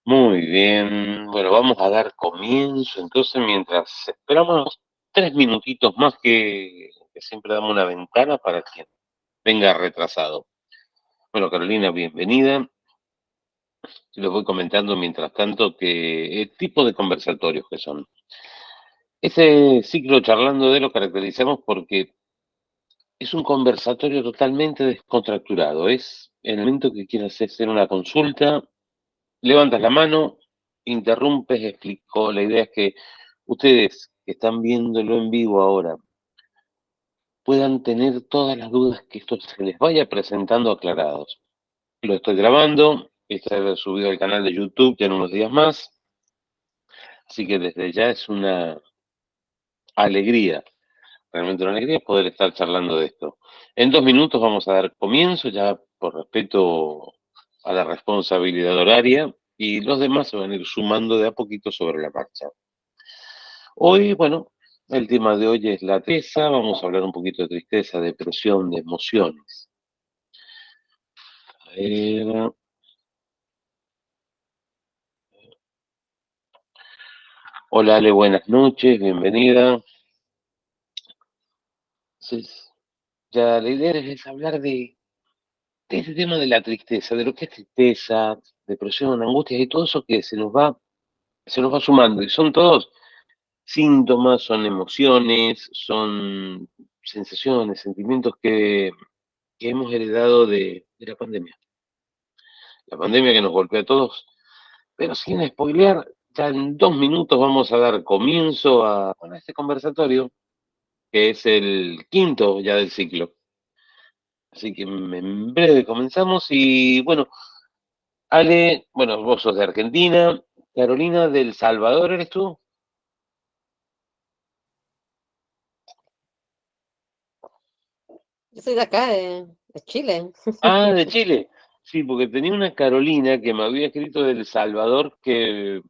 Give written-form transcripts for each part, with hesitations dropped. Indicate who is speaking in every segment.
Speaker 1: Muy bien, bueno, vamos a dar comienzo entonces mientras esperamos 3 minutitos más que siempre damos una ventana para quien venga retrasado. Bueno, Carolina, bienvenida. Les voy comentando mientras tanto que el tipo de conversatorios que son. Este ciclo charlando de lo caracterizamos porque es un conversatorio totalmente descontracturado. Es en el momento que quieras hacer una consulta, levantas la mano, interrumpes, explico. La idea es que ustedes que están viéndolo en vivo ahora puedan tener todas las dudas que esto se les vaya presentando aclarados. Lo estoy grabando, está subido al canal de YouTube ya en unos días más, así que desde ya es una alegría, realmente una alegría poder estar charlando de esto. En 2 minutos vamos a dar comienzo, ya por respeto a la responsabilidad horaria, y los demás se van a ir sumando de a poquito sobre la marcha. Hoy, bueno, el tema de hoy es la tristeza, vamos a hablar un poquito de tristeza, depresión, de emociones. Eh, hola Ale, buenas noches, bienvenida. Entonces, ya la idea es hablar de este tema de la tristeza, de lo que es tristeza, depresión, angustia y todo eso que se nos va sumando. Y son todos síntomas, son emociones, son sensaciones, sentimientos que hemos heredado de la pandemia. La pandemia que nos golpeó a todos. Pero sin spoilear, ya en 2 minutos vamos a dar comienzo a este conversatorio, que es el quinto ya del ciclo. Así que en breve comenzamos y bueno, Ale, bueno, vos sos de Argentina, Carolina del Salvador, ¿eres tú?
Speaker 2: Yo soy de acá, de Chile.
Speaker 1: Ah, de Chile. Sí, porque tenía una Carolina que me había escrito del Salvador que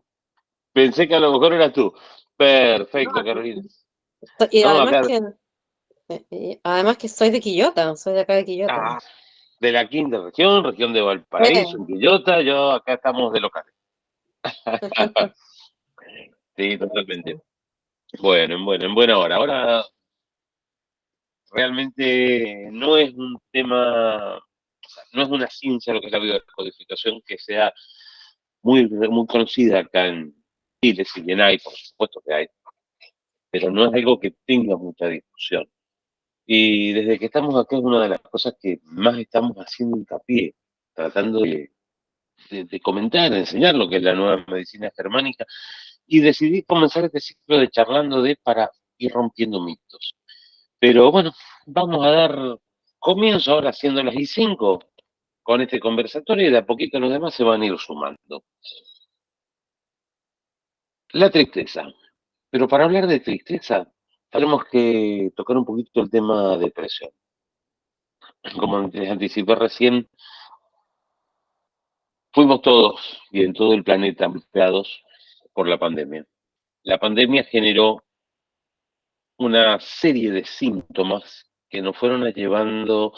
Speaker 1: pensé que a lo mejor eras tú.
Speaker 2: No,
Speaker 1: Perfecto, Carolina.
Speaker 2: y
Speaker 1: No, acá,
Speaker 2: además que soy de Quillota, soy de acá de Quillota.
Speaker 1: ah, de la quinta región, región de Valparaíso,
Speaker 2: Eh,
Speaker 1: en Quillota, yo acá estamos de local. Sí, totalmente. Bueno, en buena hora. Ahora realmente no es un tema, o sea, no es una ciencia lo que es la biodescodificación que sea muy conocida acá en Chile, si bien hay, por supuesto que hay, pero no es algo que tenga mucha discusión. Y desde que estamos acá es una de las cosas que más estamos haciendo hincapié, tratando de comentar, de enseñar lo que es la nueva medicina germánica, y decidí comenzar este ciclo de charlando de para ir rompiendo mitos. Pero bueno, vamos a dar comienzo ahora siendo las y 5 con este conversatorio y de a poquito los demás se van a ir sumando. La tristeza. Pero para hablar de tristeza, tenemos que tocar un poquito el tema depresión. Como les anticipé recién, fuimos todos y en todo el planeta golpeados por la pandemia. La pandemia generó una serie de síntomas que nos fueron llevando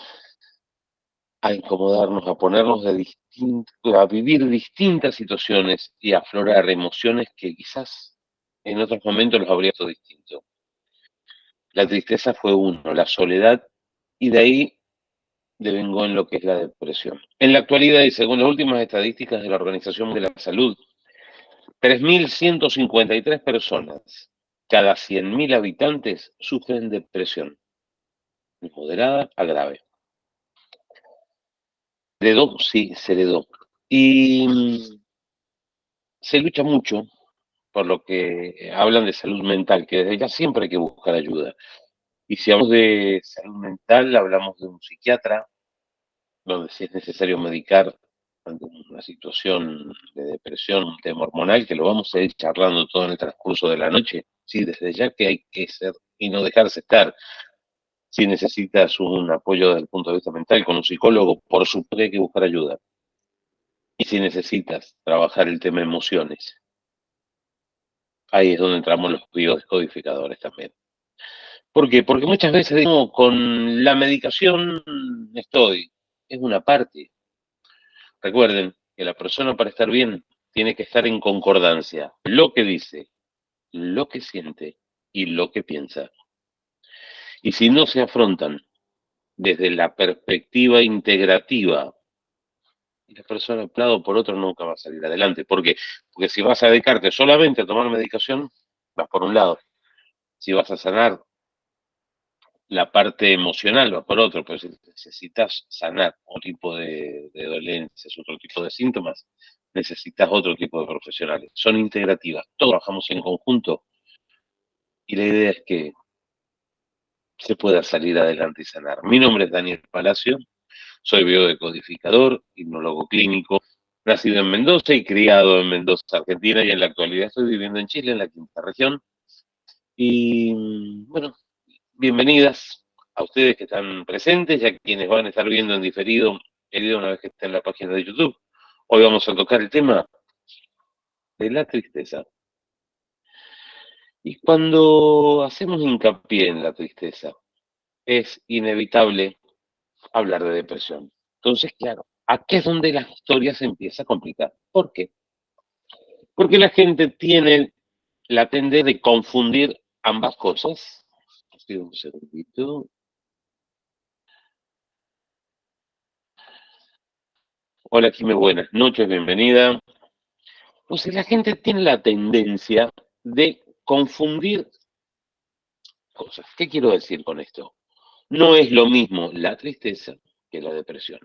Speaker 1: a incomodarnos, a ponernos a vivir distintas situaciones y a aflorar emociones que quizás en otros momentos los habría sido distinto. La tristeza fue uno, la soledad, y de ahí devengó en lo que es la depresión. En la actualidad, y según las últimas estadísticas de la Organización de la Salud, 3.153 personas cada 100.000 habitantes sufren depresión, de moderada a grave. Heredó, sí, se heredó. Y se lucha mucho por lo que hablan de salud mental, que desde ya siempre hay que buscar ayuda. Y si hablamos de salud mental, hablamos de un psiquiatra, donde si es necesario medicar ante una situación de depresión, un tema hormonal, que lo vamos a ir charlando todo en el transcurso de la noche. Sí, desde ya que hay que ser y no dejarse estar. Si necesitas un apoyo desde el punto de vista mental con un psicólogo, por supuesto que hay que buscar ayuda. Y si necesitas trabajar el tema emociones, ahí es donde entramos los biodescodificadores también. ¿Por qué? Porque muchas veces digo, con la medicación estoy, es una parte. Recuerden que la persona para estar bien tiene que estar en concordancia lo que dice, lo que siente y lo que piensa. Y si no se afrontan desde la perspectiva integrativa, la persona por un lado por otro nunca va a salir adelante. ¿Por qué? Porque si vas a dedicarte solamente a tomar medicación, vas por un lado. Si vas a sanar la parte emocional, vas por otro. Pero si necesitas sanar otro tipo de dolencias, otro tipo de síntomas, necesitas otro tipo de profesionales. Son integrativas. Todos trabajamos en conjunto y la idea es que se pueda salir adelante y sanar. Mi nombre es Daniel Palacio. Soy biodecodificador, hipnólogo clínico, nacido en Mendoza y criado en Mendoza, Argentina, y en la actualidad estoy viviendo en Chile, en la quinta región. Y bueno, bienvenidas a ustedes que están presentes y a quienes van a estar viendo en diferido el video una vez que esté en la página de YouTube. Hoy vamos a tocar el tema de la tristeza. Y cuando hacemos hincapié en la tristeza, es inevitable hablar de depresión. Entonces, claro, aquí es donde la historia se empieza a complicar. ¿Por qué? Porque la gente tiene la tendencia de confundir ambas cosas. Sí, un segundito. Hola, Jimé, buenas noches, bienvenida. Pues la gente tiene la tendencia de confundir cosas. ¿Qué quiero decir con esto? No es lo mismo la tristeza que la depresión.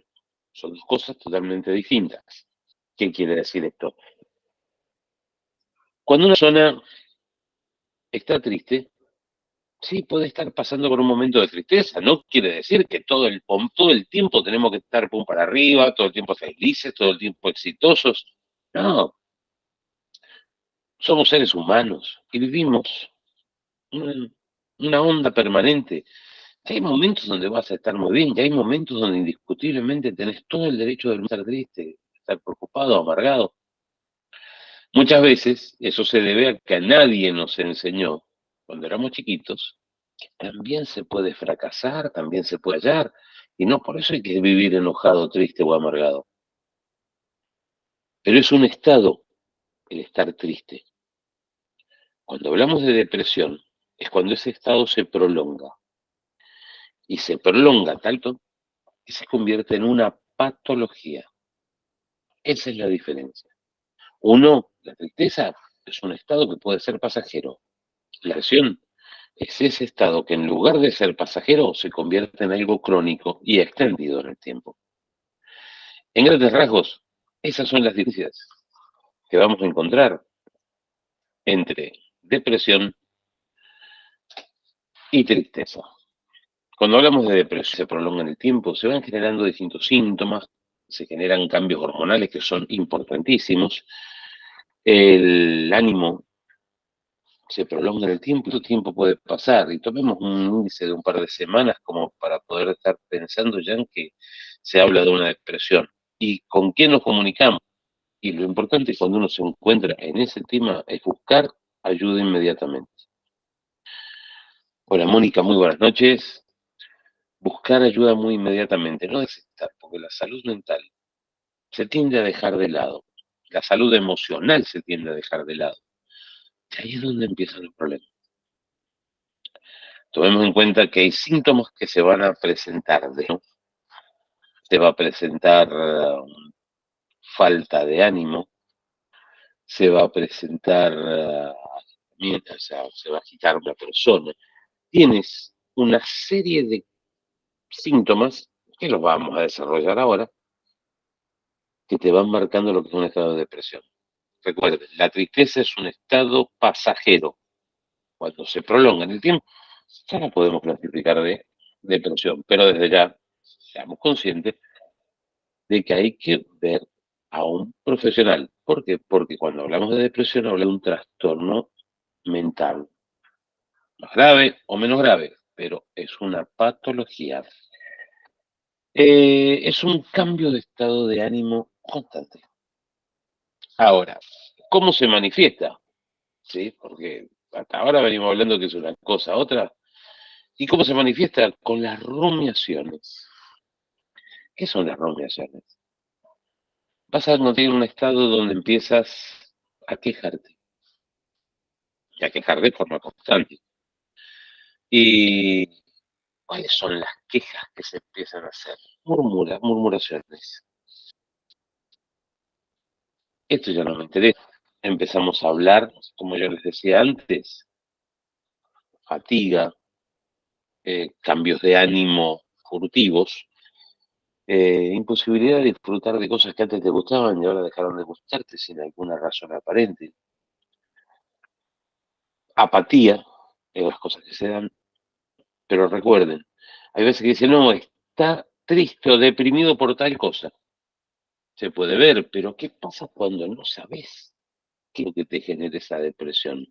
Speaker 1: Son dos cosas totalmente distintas. ¿Qué quiere decir esto? Cuando una persona está triste, sí, puede estar pasando por un momento de tristeza. No quiere decir que todo el tiempo tenemos que estar pum para arriba, todo el tiempo felices, todo el tiempo exitosos. No, somos seres humanos y vivimos una, una onda permanente. Hay momentos donde vas a estar muy bien y hay momentos donde indiscutiblemente tenés todo el derecho de estar triste, estar preocupado, amargado. Muchas veces eso se debe a que a nadie nos enseñó, cuando éramos chiquitos, también se puede fracasar, también se puede hallar, y no por eso hay que vivir enojado, triste o amargado. Pero es un estado el estar triste. Cuando hablamos de depresión, es cuando ese estado se prolonga, y se prolonga tanto que se convierte en una patología. Esa es la diferencia. Uno, la tristeza, es un estado que puede ser pasajero. La depresión es ese estado que en lugar de ser pasajero se convierte en algo crónico y extendido en el tiempo. En grandes rasgos, esas son las diferencias que vamos a encontrar entre depresión y tristeza. Cuando hablamos de depresión, se prolonga en el tiempo, se van generando distintos síntomas, se generan cambios hormonales que son importantísimos, el ánimo se prolonga en el tiempo, y tu tiempo puede pasar, y tomemos un índice de un par de semanas como para poder estar pensando ya en que se habla de una depresión. ¿Y con quién nos comunicamos? Y lo importante cuando uno se encuentra en ese tema es buscar ayuda inmediatamente. Hola Mónica, muy buenas noches. Buscar ayuda muy inmediatamente, no desestar, porque la salud mental se tiende a dejar de lado. La salud emocional se tiende a dejar de lado. Y ahí es donde empiezan los problemas. Tomemos en cuenta que hay síntomas que se van a presentar, ¿no? Se va a presentar falta de ánimo, se va a presentar, o sea, se va a agitar una persona. Tienes una serie de síntomas que los vamos a desarrollar ahora, que te van marcando lo que es un estado de depresión. Recuerden, la tristeza es un estado pasajero. Cuando se prolonga en el tiempo, ya la podemos clasificar de depresión, pero desde ya seamos conscientes de que hay que ver a un profesional. ¿Por qué? Porque cuando hablamos de depresión hablamos de un trastorno mental, más grave o menos grave, pero es una patología. Es un cambio de estado de ánimo constante. Ahora, ¿cómo se manifiesta? ¿Sí? Porque hasta ahora venimos hablando que es una cosa, otra. ¿Y cómo se manifiesta? Con las rumiaciones. ¿Qué son las rumiaciones? vas a encontrar un estado donde empiezas a quejarte, y a quejar de forma constante. ¿Y cuáles son las quejas que se empiezan a hacer? Murmuraciones. Esto ya no me interesa. Empezamos a hablar, como yo les decía antes, fatiga, cambios de ánimo furtivos, imposibilidad de disfrutar de cosas que antes te gustaban y ahora dejaron de gustarte sin alguna razón aparente, apatía en las cosas que se dan, pero recuerden, hay veces que dicen, no, está triste o deprimido por tal cosa. Se puede ver, pero ¿qué pasa cuando no sabes qué es lo que te genera esa depresión?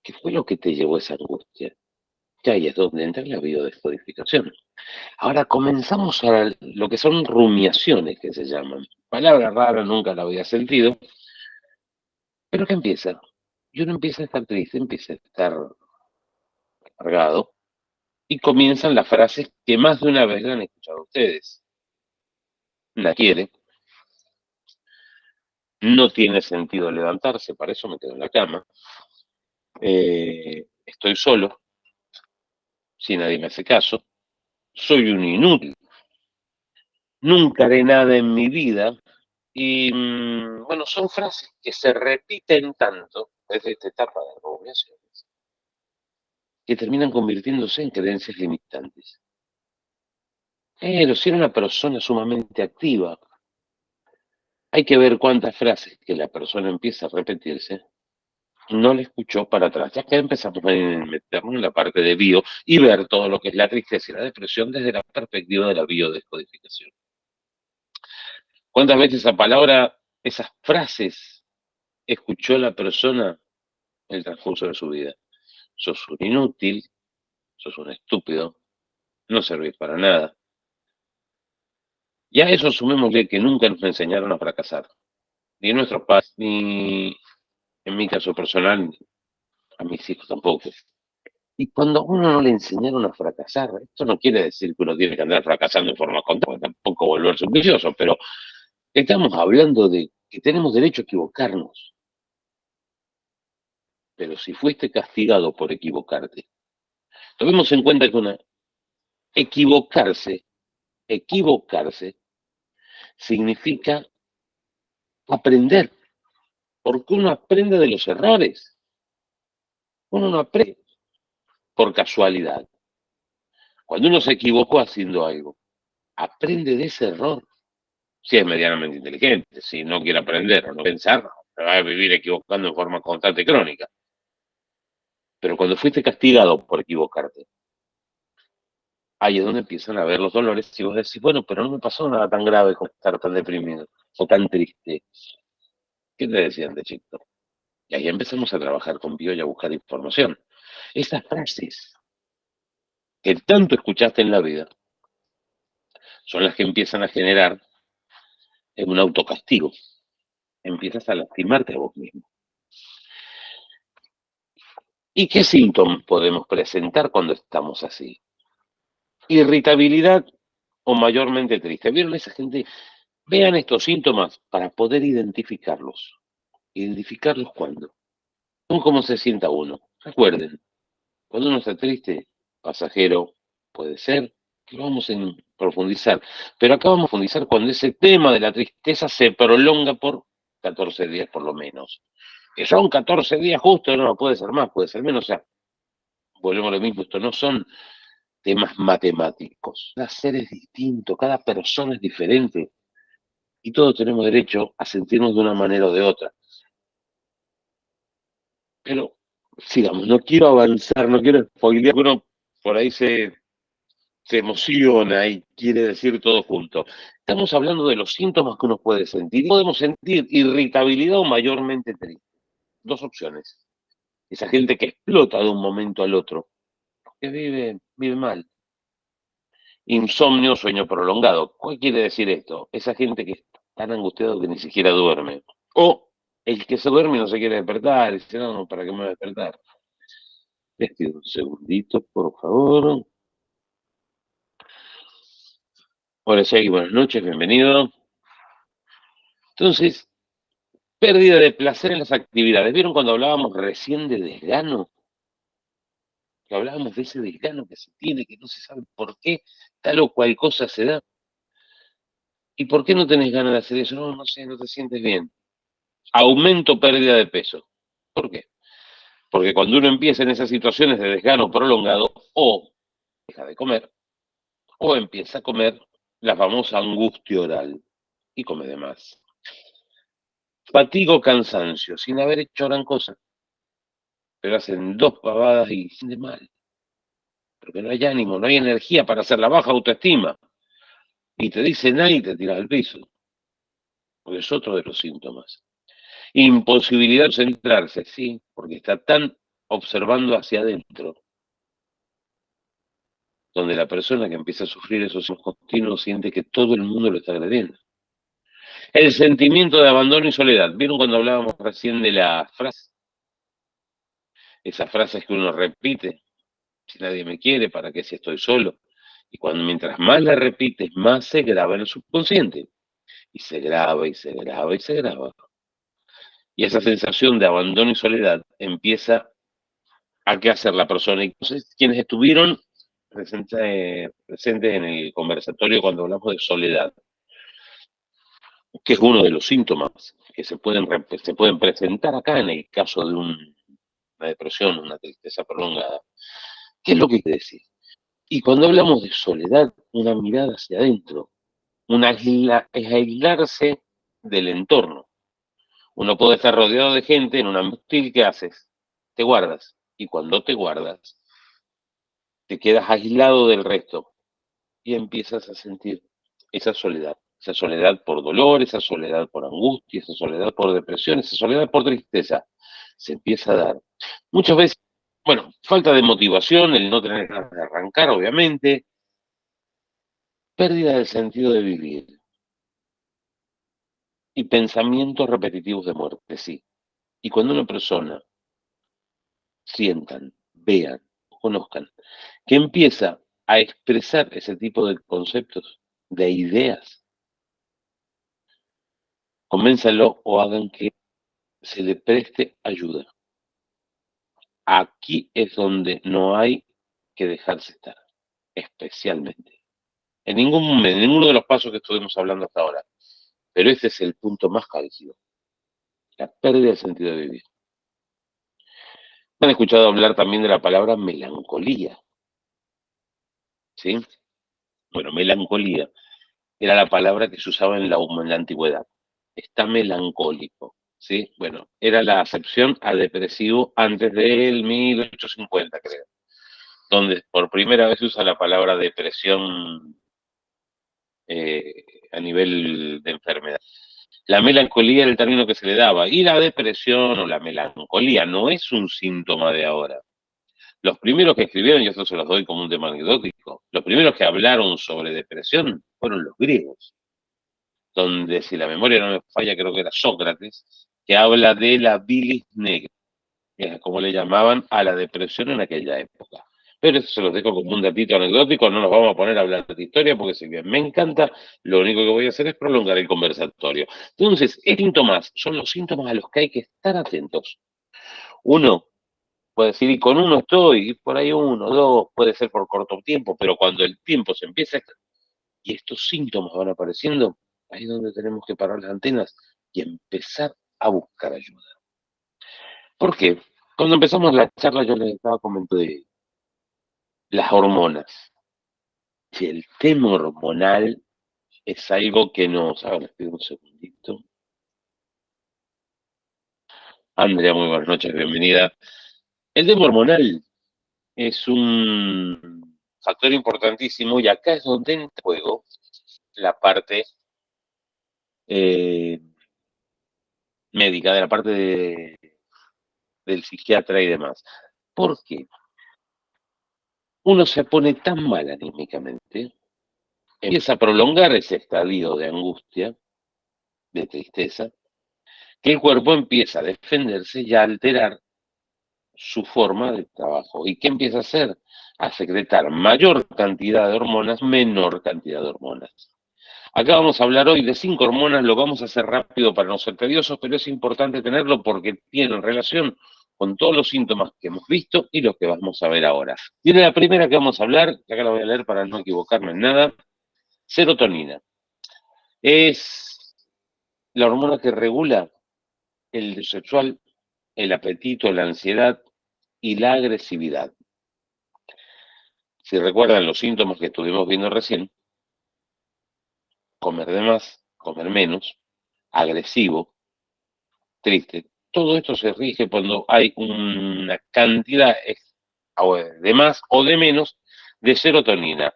Speaker 1: ¿Qué fue lo que te llevó a esa angustia? Que ahí es donde entra la biodescodificación. Ahora comenzamos a lo que son rumiaciones, que se llaman. Palabra rara, nunca la había sentido, pero ¿qué empieza? Y uno empieza a estar triste, empieza a estar cargado, y comienzan las frases que más de una vez la han escuchado ustedes. La quiere, no tiene sentido levantarse, para eso me quedo en la cama. Estoy solo, si nadie me hace caso. Soy un inútil, nunca haré nada en mi vida. Y bueno, son frases que se repiten tanto desde esta etapa de rumiaciones que terminan convirtiéndose en creencias limitantes. Pero si era una persona sumamente activa, hay que ver cuántas frases que la persona empieza a repetirse no le escuchó para atrás. Ya que empezamos a meternos en la parte de bio y ver todo lo que es la tristeza y la depresión desde la perspectiva de la biodescodificación. ¿Cuántas veces esa palabra, esas frases, escuchó la persona en el transcurso de su vida? Sos un inútil, sos un estúpido, no servís para nada. Y a eso sumémosle que nunca nos enseñaron a fracasar. Ni nuestros padres, ni en mi caso personal, a mis hijos tampoco. Y cuando a uno no le enseñaron a fracasar, esto no quiere decir que uno tiene que andar fracasando en forma constante, tampoco volverse un vicioso, pero estamos hablando de que tenemos derecho a equivocarnos. Pero si fuiste castigado por equivocarte, tomemos en cuenta que equivocarse, equivocarse significa aprender, porque uno aprende de los errores, uno no aprende por casualidad. Cuando uno se equivocó haciendo algo, aprende de ese error, si es medianamente inteligente, si no quiere aprender o no pensar, se va a vivir equivocando en forma constante y crónica. Pero cuando fuiste castigado por equivocarte, ahí es donde empiezan a ver los dolores y vos decís, bueno, pero no me pasó nada tan grave como estar tan deprimido o tan triste. ¿Qué te decían de chico? Y ahí empezamos a trabajar con Bio y a buscar información. Esas frases que tanto escuchaste en la vida son las que empiezan a generar un autocastigo. Empiezas a lastimarte a vos mismo. ¿Y qué síntomas podemos presentar cuando estamos así? Irritabilidad o mayormente triste. ¿Vieron esa gente? Vean estos síntomas para poder identificarlos. ¿Identificarlos cuándo? ¿Cómo se sienta uno? Recuerden, cuando uno está triste, pasajero, puede ser, que lo vamos a profundizar. Pero acá vamos a profundizar cuando ese tema de la tristeza se prolonga por 14 días por lo menos. Que son 14 días justo, no, puede ser más, puede ser menos. O sea, volvemos a lo mismo, esto no son temas matemáticos. Cada ser es distinto, cada persona es diferente y todos tenemos derecho a sentirnos de una manera o de otra. Pero sigamos, no quiero avanzar, no quiero spoilear, uno por ahí se emociona y quiere decir todo junto. Estamos hablando de los síntomas que uno puede sentir. Podemos sentir irritabilidad o mayormente triste. Dos opciones. Esa gente que explota de un momento al otro, que vive mal. Insomnio, sueño prolongado. ¿Cuál quiere decir esto? Esa gente que está tan angustiado que ni siquiera duerme. O el que se duerme y no se quiere despertar, y dice, no, no, ¿para qué me voy a despertar? Les pido un segundito, por favor. Hola, Jackie, buenas noches, bienvenido. Entonces, pérdida de placer en las actividades. ¿Vieron cuando hablábamos recién de desgano? Que hablábamos de ese desgano que se tiene, que no se sabe por qué tal o cual cosa se da. ¿Y por qué no tenés ganas de hacer eso? No, no sé, no te sientes bien. Aumento, pérdida de peso. ¿Por qué? Porque cuando uno empieza en esas situaciones de desgano prolongado, o deja de comer, o empieza a comer la famosa angustia oral y come de más. Fatigo, cansancio, sin haber hecho gran cosa, pero hacen dos pavadas y se siente mal, porque no hay ánimo, no hay energía para hacer la baja autoestima. Y te dicen nada y te tiras al piso, porque es otro de los síntomas. Imposibilidad de centrarse, sí, porque está tan observando hacia adentro, donde la persona que empieza a sufrir esos continuos siente que todo el mundo lo está agrediendo. El sentimiento de abandono y soledad. ¿Vieron cuando hablábamos recién de la frase? Esas frases que uno repite, si nadie me quiere, ¿para qué si estoy solo? Y cuando mientras más la repites, más se graba en el subconsciente. Y se graba y se graba y se graba. Y esa sensación de abandono y soledad empieza a qué hacer la persona. Y entonces, quienes estuvieron presentes en el conversatorio cuando hablamos de soledad, que es uno de los síntomas que se pueden presentar acá en el caso de una depresión, una tristeza prolongada. ¿Qué es lo que quiere decir? Y cuando hablamos de soledad, una mirada hacia adentro, es aislarse del entorno. Uno puede estar rodeado de gente en un ambiente hostil, ¿qué haces? Te guardas. Y cuando te guardas, te quedas aislado del resto y empiezas a sentir esa soledad por dolor, esa soledad por angustia, esa soledad por depresión, esa soledad por tristeza. Se empieza a dar. Muchas veces, bueno, falta de motivación, el no tener ganas de arrancar, obviamente, pérdida del sentido de vivir y pensamientos repetitivos de muerte, sí. Y cuando una persona sientan, vean, conozcan, que empieza a expresar ese tipo de conceptos, de ideas, convénzalo o hagan que se le preste ayuda. Aquí es donde no hay que dejarse estar, especialmente. En ninguno de los pasos que estuvimos hablando hasta ahora. Pero ese es el punto más álgido, la pérdida del sentido de vivir. Han escuchado hablar también de la palabra melancolía, ¿sí? Bueno, melancolía era la palabra que se usaba en la antigüedad. Está melancólico, ¿sí? Bueno, era la acepción a depresivo antes del 1850, creo, donde por primera vez se usa la palabra depresión eh, a nivel de enfermedad. La melancolía era el término que se le daba, y la depresión o la melancolía no es un síntoma de ahora. Los primeros que escribieron, y esto se los doy como un tema anecdótico, los primeros que hablaron sobre depresión fueron los griegos, donde si la memoria no me falla, creo que era Sócrates, que habla de la bilis negra, que es como le llamaban a la depresión en aquella época. Pero eso se los dejo como un datito anecdótico, no nos vamos a poner a hablar de historia, porque si bien me encanta, lo único que voy a hacer es prolongar el conversatorio. Entonces, ¿qué síntomas? Son los síntomas a los que hay que estar atentos. Uno puede decir, y con uno estoy, y por ahí uno, dos, puede ser por corto tiempo, pero cuando el tiempo se empieza y estos síntomas van apareciendo, ahí es donde tenemos que parar las antenas y empezar a buscar ayuda. ¿Por qué? Cuando empezamos la charla yo les estaba comentando de las hormonas. Si el tema hormonal es algo que nos... A ver, les pido un segundito. Andrea, muy buenas noches, bienvenida. El tema hormonal es un factor importantísimo y acá es donde entra en juego la parte eh, médica, de la parte del psiquiatra y demás. ¿Por qué? Uno se pone tan mal anímicamente, empieza a prolongar ese estadio de angustia, de tristeza, que el cuerpo empieza a defenderse y a alterar su forma de trabajo. ¿Y qué empieza a hacer? A secretar mayor cantidad de hormonas, menor cantidad de hormonas. Acá vamos a hablar hoy de 5 hormonas, lo vamos a hacer rápido para no ser tediosos, pero es importante tenerlo porque tienen relación con todos los síntomas que hemos visto y los que vamos a ver ahora. Tiene la primera que vamos a hablar, que acá la voy a leer para no equivocarme en nada, serotonina. Es la hormona que regula el deseo sexual, el apetito, la ansiedad y la agresividad. Si recuerdan los síntomas que estuvimos viendo recién, comer de más, comer menos, agresivo, triste. Todo esto se rige cuando hay una cantidad de más o de menos de serotonina.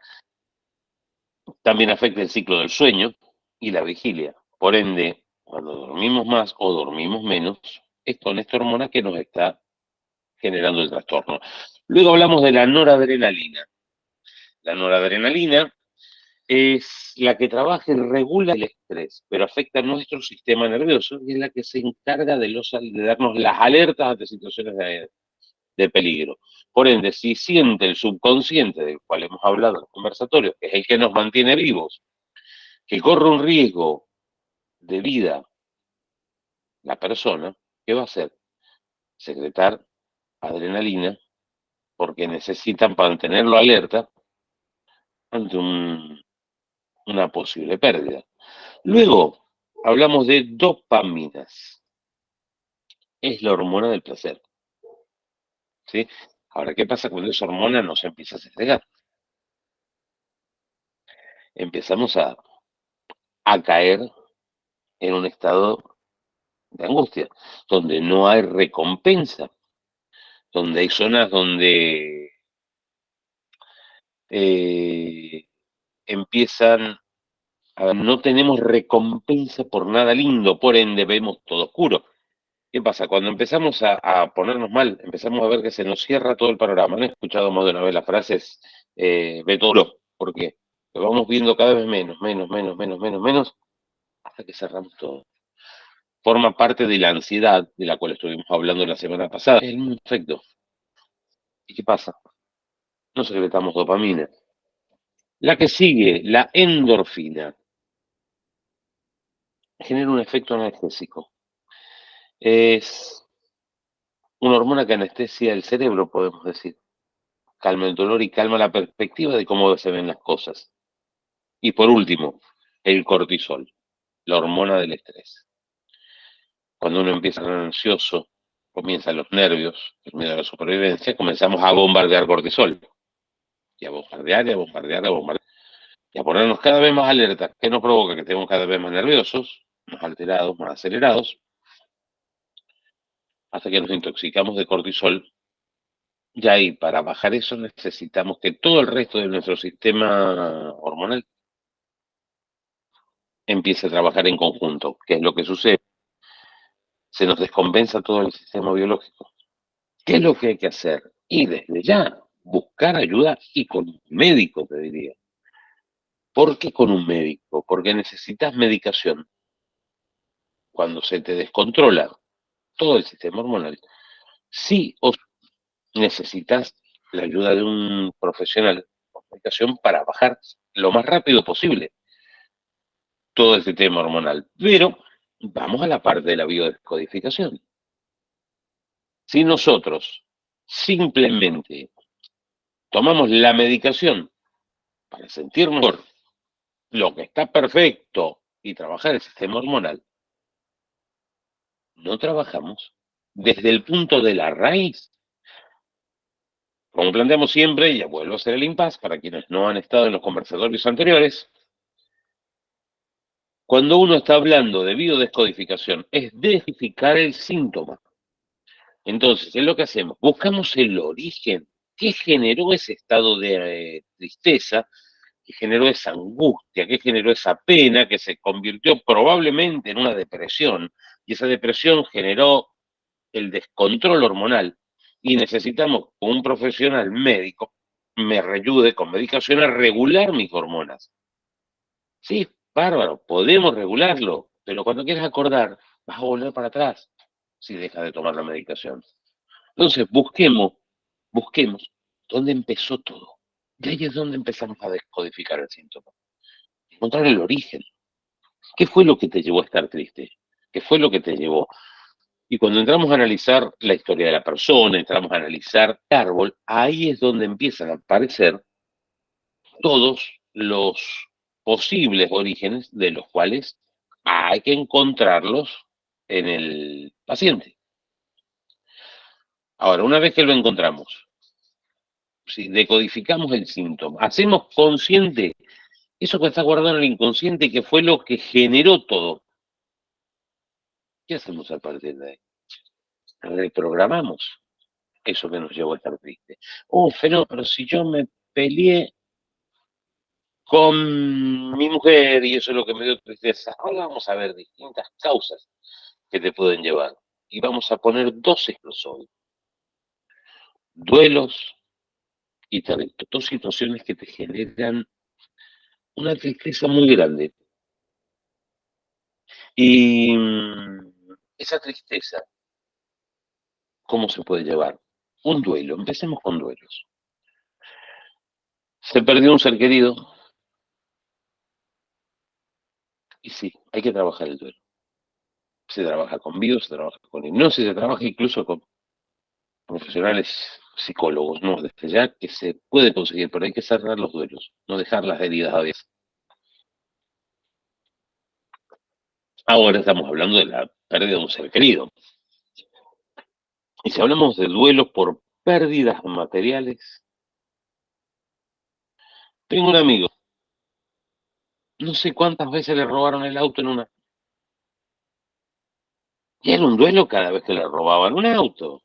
Speaker 1: También afecta el ciclo del sueño y la vigilia. Por ende, cuando dormimos más o dormimos menos, es con esta hormona que nos está generando el trastorno. Luego hablamos de la noradrenalina. La noradrenalina es la que trabaja y regula el estrés, pero afecta a nuestro sistema nervioso y es la que se encarga de darnos las alertas ante situaciones de peligro. Por ende, si siente el subconsciente del cual hemos hablado en los conversatorios, que es el que nos mantiene vivos, que corre un riesgo de vida la persona, ¿qué va a hacer? Secretar adrenalina porque necesitan mantenerlo alerta ante una posible pérdida. Luego, hablamos de dopaminas. Es la hormona del placer, ¿sí? Ahora, ¿qué pasa cuando esa hormona nos empieza a segregar? Empezamos a caer en un estado de angustia, donde no hay recompensa, donde hay zonas donde eh, empiezan no tenemos recompensa por nada lindo, por ende vemos todo oscuro. ¿Qué pasa? Cuando empezamos a ponernos mal, empezamos a ver que se nos cierra todo el panorama. ¿No he escuchado más de una vez las frases ve todo oscuro? ¿Por qué? Lo vamos viendo cada vez menos, menos, menos, menos, menos, menos, hasta que cerramos todo. Forma parte de la ansiedad de la cual estuvimos hablando la semana pasada. Es el mismo efecto. ¿Y qué pasa? No secretamos dopamina. La que sigue, la endorfina, genera un efecto analgésico. Es una hormona que anestesia el cerebro, podemos decir. Calma el dolor y calma la perspectiva de cómo se ven las cosas. Y por último, el cortisol, la hormona del estrés. Cuando uno empieza a estar ansioso, comienzan los nervios, el miedo a la supervivencia, comenzamos a bombardear cortisol. Y a bombardear, y a bombardear, a bombardear. Y a ponernos cada vez más alerta. ¿Qué nos provoca? Que estemos cada vez más nerviosos, más alterados, más acelerados, hasta que nos intoxicamos de cortisol. Y ahí, para bajar eso, necesitamos que todo el resto de nuestro sistema hormonal empiece a trabajar en conjunto. ¿Qué es lo que sucede? Se nos descompensa todo el sistema biológico. ¿Qué es lo que hay que hacer? Y desde ya, buscar ayuda y con un médico, te diría. ¿Por qué con un médico? Porque necesitas medicación. Cuando se te descontrola todo el sistema hormonal, sí o sí necesitas la ayuda de un profesional con medicación para bajar lo más rápido posible todo el sistema hormonal. Pero vamos a la parte de la biodescodificación. Si nosotros simplemente tomamos la medicación para sentir mejor lo que está perfecto y trabajar el sistema hormonal, no trabajamos desde el punto de la raíz. Como planteamos siempre, y ya vuelvo a hacer el impasse para quienes no han estado en los conversatorios anteriores, cuando uno está hablando de biodescodificación, es descodificar el síntoma. Entonces, es lo que hacemos, buscamos el origen, qué generó ese estado de tristeza, qué generó esa angustia, qué generó esa pena que se convirtió probablemente en una depresión, y esa depresión generó el descontrol hormonal, y necesitamos que un profesional médico me ayude con medicación a regular mis hormonas. Sí, bárbaro, podemos regularlo, pero cuando quieras acordar, vas a volver para atrás si dejas de tomar la medicación. Entonces, busquemos dónde empezó todo. Y ahí es donde empezamos a descodificar el síntoma. encontrar el origen. ¿Qué fue lo que te llevó a estar triste? ¿Qué fue lo que te llevó? Y cuando entramos a analizar la historia de la persona, entramos a analizar el árbol, ahí es donde empiezan a aparecer todos los posibles orígenes de los cuales hay que encontrarlos en el paciente. Ahora, una vez que lo encontramos, si decodificamos el síntoma, hacemos consciente eso que está guardado en el inconsciente, que fue lo que generó todo. ¿Qué hacemos a partir de ahí? Reprogramamos eso que nos llevó a estar triste. Fenómeno, pero si yo me peleé con mi mujer y eso es lo que me dio tristeza, ahora vamos a ver distintas causas que te pueden llevar. Y vamos a poner dos ejemplos hoy. Duelos y talento. Dos situaciones que te generan una tristeza muy grande. Y esa tristeza, ¿cómo se puede llevar? Un duelo. Empecemos con duelos. Se perdió un ser querido y sí, hay que trabajar el duelo. Se trabaja con bio, se trabaja con hipnosis, se trabaja incluso con profesionales psicólogos, ¿no? Desde ya que se puede conseguir, pero hay que cerrar los duelos, no dejar las heridas abiertas. Ahora estamos hablando de la pérdida de un ser querido. Y si hablamos de duelos por pérdidas materiales, tengo un amigo, no sé cuántas veces le robaron el auto en una. Y era un duelo cada vez que le robaban un auto.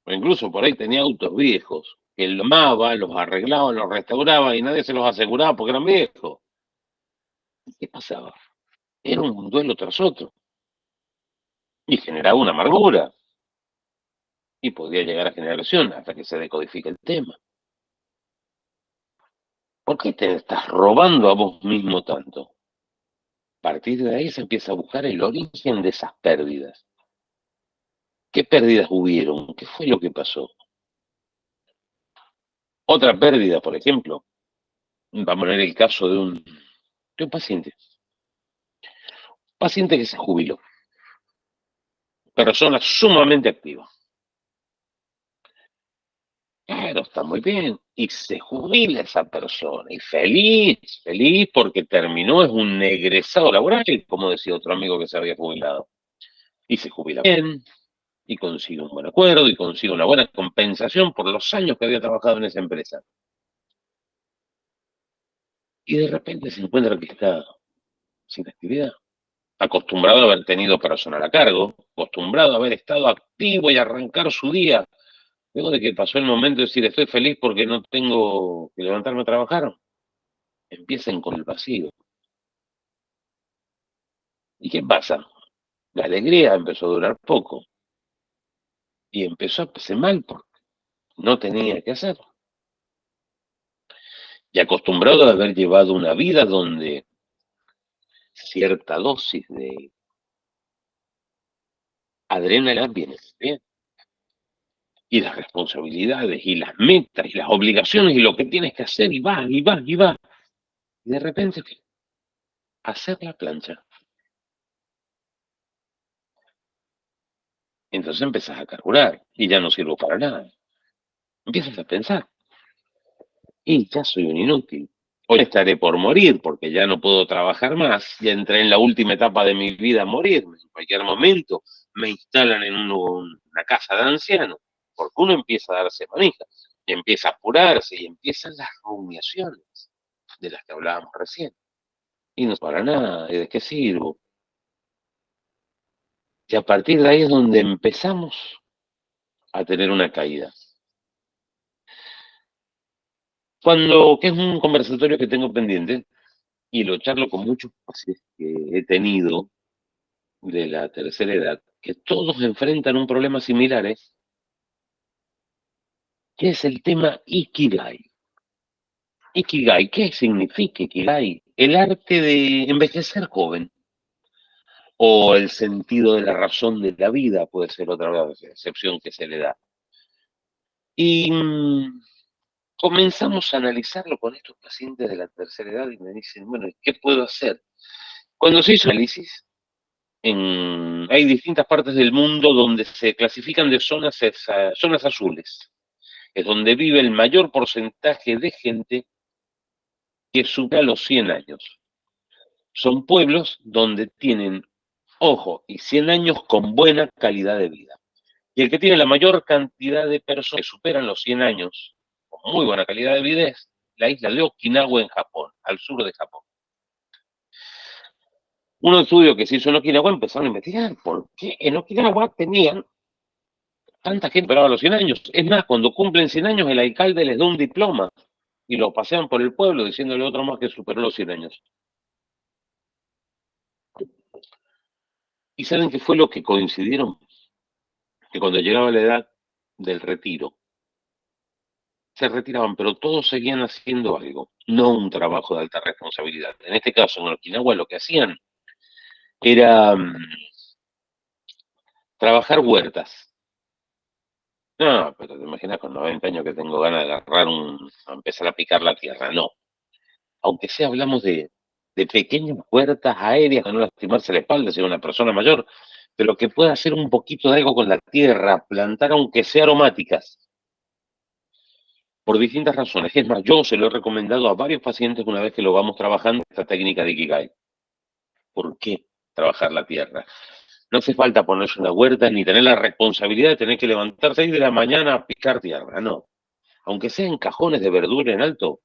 Speaker 1: O incluso por ahí tenía autos viejos, que él amaba, los arreglaba, los restauraba y nadie se los aseguraba porque eran viejos. ¿Qué pasaba? Era un duelo tras otro y generaba una amargura y podía llegar a generación hasta que se decodifique el tema. ¿Por qué te estás robando a vos mismo tanto? A partir de ahí se empieza a buscar el origen de esas pérdidas. ¿Qué pérdidas hubieron? ¿Qué fue lo que pasó? Otra pérdida, por ejemplo, vamos a poner el caso de un paciente que se jubiló, persona sumamente activa. Claro, está muy bien. Y se jubila esa persona. Y feliz, feliz porque terminó, es un egresado laboral, como decía otro amigo que se había jubilado. Y se jubila bien, y consigue un buen acuerdo, y consigue una buena compensación por los años que había trabajado en esa empresa. Y de repente se encuentra que está sin actividad. Acostumbrado a haber tenido personal a cargo, acostumbrado a haber estado activo y arrancar su día. Luego de que pasó el momento de decir estoy feliz porque no tengo que levantarme a trabajar, empiecen con el vacío. ¿Y qué pasa? La alegría empezó a durar poco y empezó a pasar mal porque no tenía que hacer. Y acostumbrado a haber llevado una vida donde cierta dosis de adrenalina viene bien. Y las responsabilidades y las metas y las obligaciones y lo que tienes que hacer y va, y va, y va. Y de repente hacer la plancha. Entonces empezás a carburar y ya no sirvo para nada. Empiezas a pensar, y ya soy un inútil. Hoy estaré por morir porque ya no puedo trabajar más. Ya entré en la última etapa de mi vida a morirme. En cualquier momento me instalan en una casa de ancianos. Porque uno empieza a darse manija, y empieza a apurarse y empiezan las rumiaciones de las que hablábamos recién. Y no para nada, ¿y de qué sirvo? Y a partir de ahí es donde empezamos a tener una caída. Que es un conversatorio que tengo pendiente y lo charlo con muchos pacientes que he tenido de la tercera edad, que todos enfrentan un problema similar, que es el tema Ikigai. Ikigai, ¿qué significa Ikigai? El arte de envejecer joven, o el sentido de la razón de la vida, puede ser otra excepción que se le da. Y comenzamos a analizarlo con estos pacientes de la tercera edad y me dicen, bueno, ¿qué puedo hacer? Cuando se hizo análisis, hay distintas partes del mundo donde se clasifican de zonas azules. Es donde vive el mayor porcentaje de gente que supera los 100 años. Son pueblos donde tienen, ojo, y 100 años con buena calidad de vida. Y el que tiene la mayor cantidad de personas que superan los 100 años con muy buena calidad de vida es la isla de Okinawa en Japón, al sur de Japón. Un estudio que se hizo en Okinawa empezaron a investigar por qué en Okinawa tenían tanta gente superaba los 100 años. Es más, cuando cumplen 100 años, el alcalde les da un diploma y lo pasean por el pueblo diciéndole otro más que superó los 100 años. ¿Y saben qué fue lo que coincidieron? Que cuando llegaba la edad del retiro, se retiraban, pero todos seguían haciendo algo, no un trabajo de alta responsabilidad. En este caso, en Okinawa, lo que hacían era trabajar huertas. No, pero te imaginas con 90 años que tengo ganas de agarrar a empezar a picar la tierra. No. Aunque sea hablamos de pequeñas huertas aéreas, para no lastimarse la espalda si es una persona mayor, pero que pueda hacer un poquito de algo con la tierra, plantar aunque sea aromáticas, por distintas razones. Es más, yo se lo he recomendado a varios pacientes una vez que lo vamos trabajando, esta técnica de Ikigai. ¿Por qué trabajar la tierra? No hace falta ponerse una huerta ni tener la responsabilidad de tener que levantarse 6 de la mañana a picar tierra, no. Aunque sea en cajones de verdura en alto,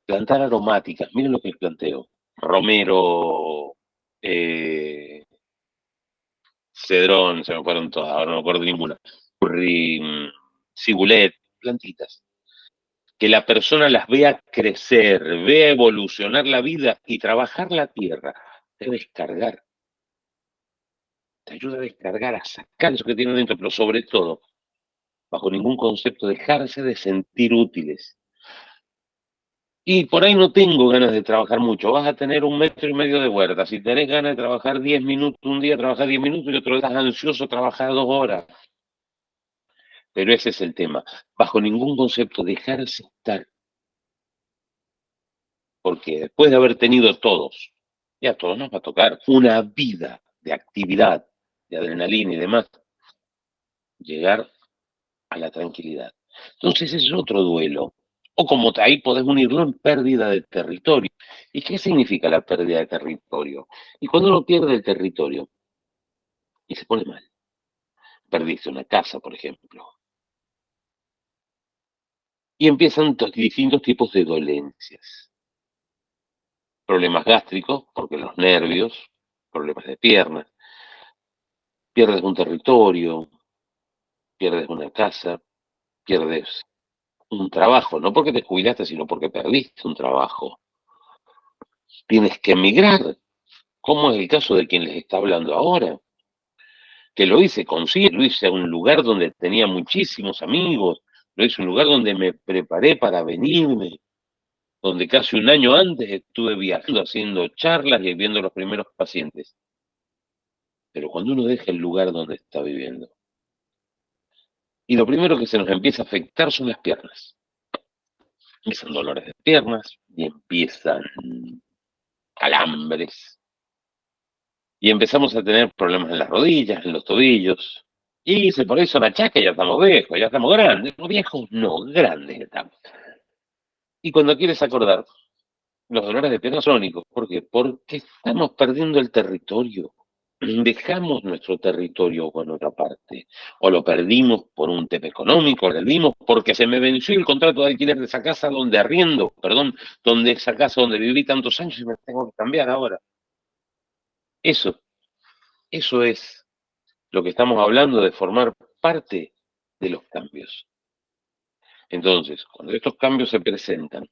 Speaker 1: plantar aromáticas, miren lo que les planteo. Romero, eh, cedrón, se me fueron todas, ahora no me acuerdo ninguna. Curry, cibulet, plantitas. Que la persona las vea crecer, vea evolucionar la vida y trabajar la tierra. Te descargar, te ayuda a descargar, a sacar eso que tiene dentro, pero sobre todo, bajo ningún concepto, dejarse de sentir útiles. Y por ahí no tengo ganas de trabajar mucho. Vas a tener 1,5 metros de huerta. Si tenés ganas de trabajar 10 minutos, un día trabajar 10 minutos y otro día estás ansioso, trabajar 2 horas. Pero ese es el tema. Bajo ningún concepto, dejarse estar. Porque después de haber tenido todos, ya a todos nos va a tocar una vida de actividad, de adrenalina y demás, llegar a la tranquilidad. Entonces ese es otro duelo. O como ahí podés unirlo en pérdida de territorio. ¿Y qué significa la pérdida de territorio? Y cuando uno pierde el territorio y se pone mal, perdiste una casa, por ejemplo, y empiezan distintos tipos de dolencias. Problemas gástricos, porque los nervios, problemas de piernas, pierdes un territorio, pierdes una casa, pierdes un trabajo, no porque te jubilaste, sino porque perdiste un trabajo. Tienes que emigrar, como es el caso de quien les está hablando ahora, que lo hice consigo, lo hice a un lugar donde tenía muchísimos amigos, lo hice a un lugar donde me preparé para venirme, donde casi un año antes estuve viajando, haciendo charlas y viendo los primeros pacientes. Pero cuando uno deja el lugar donde está viviendo, y lo primero que se nos empieza a afectar son las piernas. Empiezan dolores de piernas y empiezan calambres. Y empezamos a tener problemas en las rodillas, en los tobillos. Y dice, por eso machaca, ya estamos viejos, ya estamos grandes. No viejos, no, grandes estamos. Y cuando quieres acordar, los dolores de pierna son crónicos. ¿Por qué? Porque estamos perdiendo el territorio. Dejamos nuestro territorio con otra parte. O lo perdimos por un tema económico, lo perdimos porque se me venció el contrato de alquiler de esa casa donde arriendo, perdón, donde esa casa donde viví tantos años y me tengo que cambiar ahora. Eso, eso es lo que estamos hablando de formar parte de los cambios. Entonces, cuando estos cambios se presentan,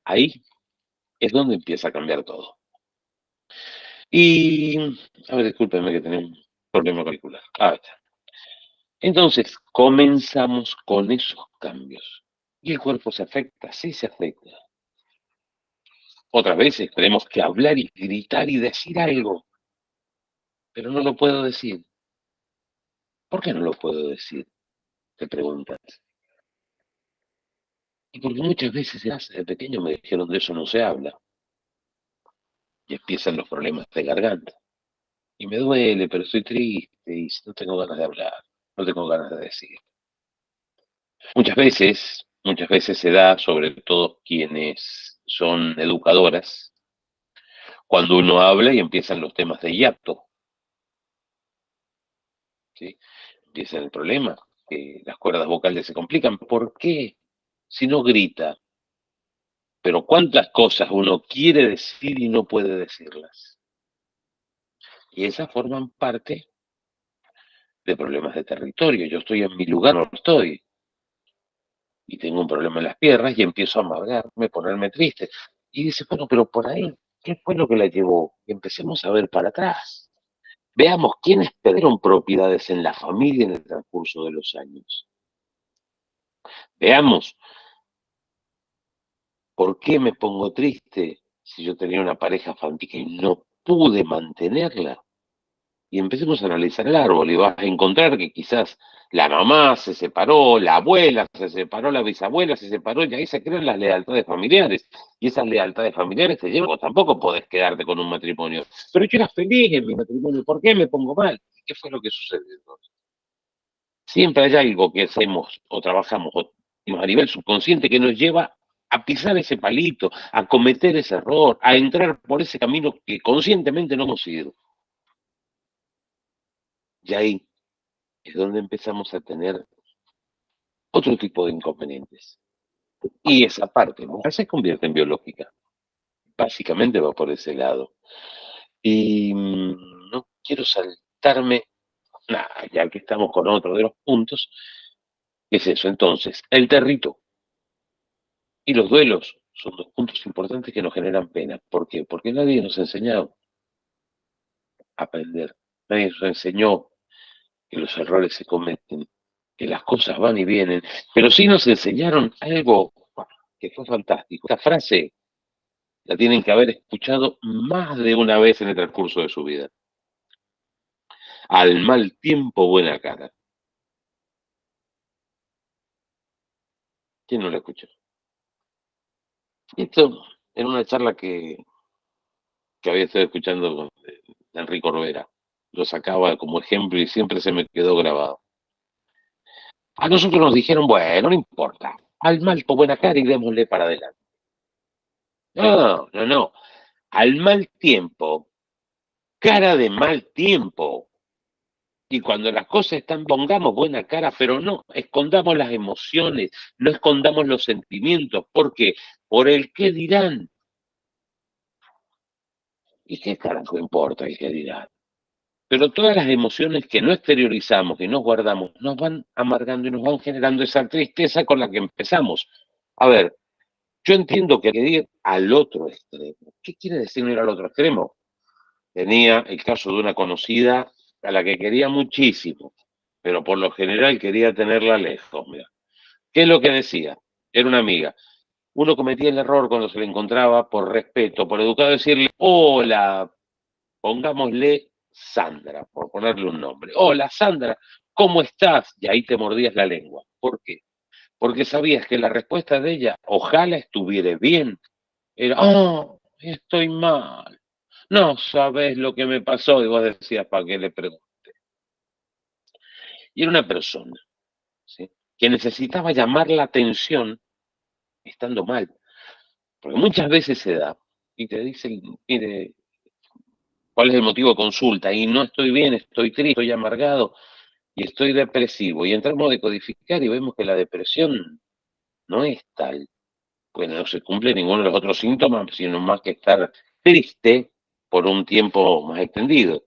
Speaker 1: ahí es donde empieza a cambiar todo. Y, a ver, discúlpenme que tenía un problema auricular. Ah, está. Entonces, comenzamos con esos cambios. ¿Y el cuerpo se afecta? Sí, se afecta. Otras veces tenemos que hablar y gritar y decir algo, pero no lo puedo decir. ¿Por qué no lo puedo decir? Te preguntas. Y porque muchas veces de pequeño me dijeron de eso no se habla. Y empiezan los problemas de garganta. Y me duele, pero estoy triste y no tengo ganas de hablar, no tengo ganas de decir. Muchas veces se da, sobre todo quienes son educadoras, cuando uno habla y empiezan los temas de hiato, ¿sí? Empieza el problema, que las cuerdas vocales se complican. ¿Por qué? Si no grita, pero cuántas cosas uno quiere decir y no puede decirlas. Y esas forman parte de problemas de territorio. Yo estoy en mi lugar, no estoy. Y tengo un problema en las piernas y empiezo a amargarme, ponerme triste. Y dice, bueno, pero por ahí, ¿qué fue lo que la llevó? Y empecemos a ver para atrás. Veamos quiénes perdieron propiedades en la familia en el transcurso de los años. Veamos por qué me pongo triste si yo tenía una pareja fantástica y no pude mantenerla. Y empecemos a analizar el árbol y vas a encontrar que quizás la mamá se separó, la abuela se separó, la bisabuela se separó y ahí se crean las lealtades familiares. Y esas lealtades familiares te llevan, vos tampoco podés quedarte con un matrimonio. Pero yo era feliz en mi matrimonio, ¿por qué me pongo mal? ¿Qué fue lo que sucedió entonces? Siempre hay algo que hacemos o trabajamos o a nivel subconsciente que nos lleva a pisar ese palito, a cometer ese error, a entrar por ese camino que conscientemente no hemos ido. Y ahí es donde empezamos a tener otro tipo de inconvenientes. Y esa parte mujer se convierte en biológica. Básicamente va por ese lado. Y no quiero saltarme nada, ya que estamos con otro de los puntos. ¿Qué es eso? Entonces, el territorio y los duelos son dos puntos importantes que nos generan pena. ¿Por qué? Porque nadie nos enseñó a aprender. Nadie nos enseñó que los errores se cometen, que las cosas van y vienen. Pero sí nos enseñaron algo que fue fantástico. Esta frase la tienen que haber escuchado más de una vez en el transcurso de su vida. Al mal tiempo, buena cara. ¿Quién no la escuchó? Esto en una charla que había estado escuchando con Enrico Rivera. Lo sacaba como ejemplo y siempre se me quedó grabado. A nosotros nos dijeron, bueno, no importa, al mal por buena cara y démosle para adelante. No, no, no. Al mal tiempo, cara de mal tiempo. Y cuando las cosas están, pongamos buena cara, pero no escondamos las emociones, no escondamos los sentimientos. ¿Por qué? Por el qué dirán. ¿Y qué carajo importa el qué dirán? Pero todas las emociones que no exteriorizamos y nos guardamos nos van amargando y nos van generando esa tristeza con la que empezamos. A ver, yo entiendo que hay que ir al otro extremo. ¿Qué quiere decir ir al otro extremo? Tenía el caso de una conocida a la que quería muchísimo, pero por lo general quería tenerla lejos. Mira. ¿Qué es lo que decía? Era una amiga. Uno cometía el error cuando se le encontraba por respeto, por educado, decirle, hola, pongámosle Sandra, por ponerle un nombre. Hola, Sandra, ¿cómo estás? Y ahí te mordías la lengua. ¿Por qué? Porque sabías que la respuesta de ella, ojalá estuviera bien, era, oh, estoy mal. No sabes lo que me pasó. Y vos decías, ¿para qué le pregunto? Y era una persona, ¿sí? Que necesitaba llamar la atención estando mal. Porque muchas veces se da y te dicen, mire, ¿cuál es el motivo de consulta? Y no estoy bien, estoy triste, estoy amargado y estoy depresivo. Y entramos a decodificar y vemos que la depresión no es tal. Pues no se cumple ninguno de los otros síntomas, sino más que estar triste por un tiempo más extendido.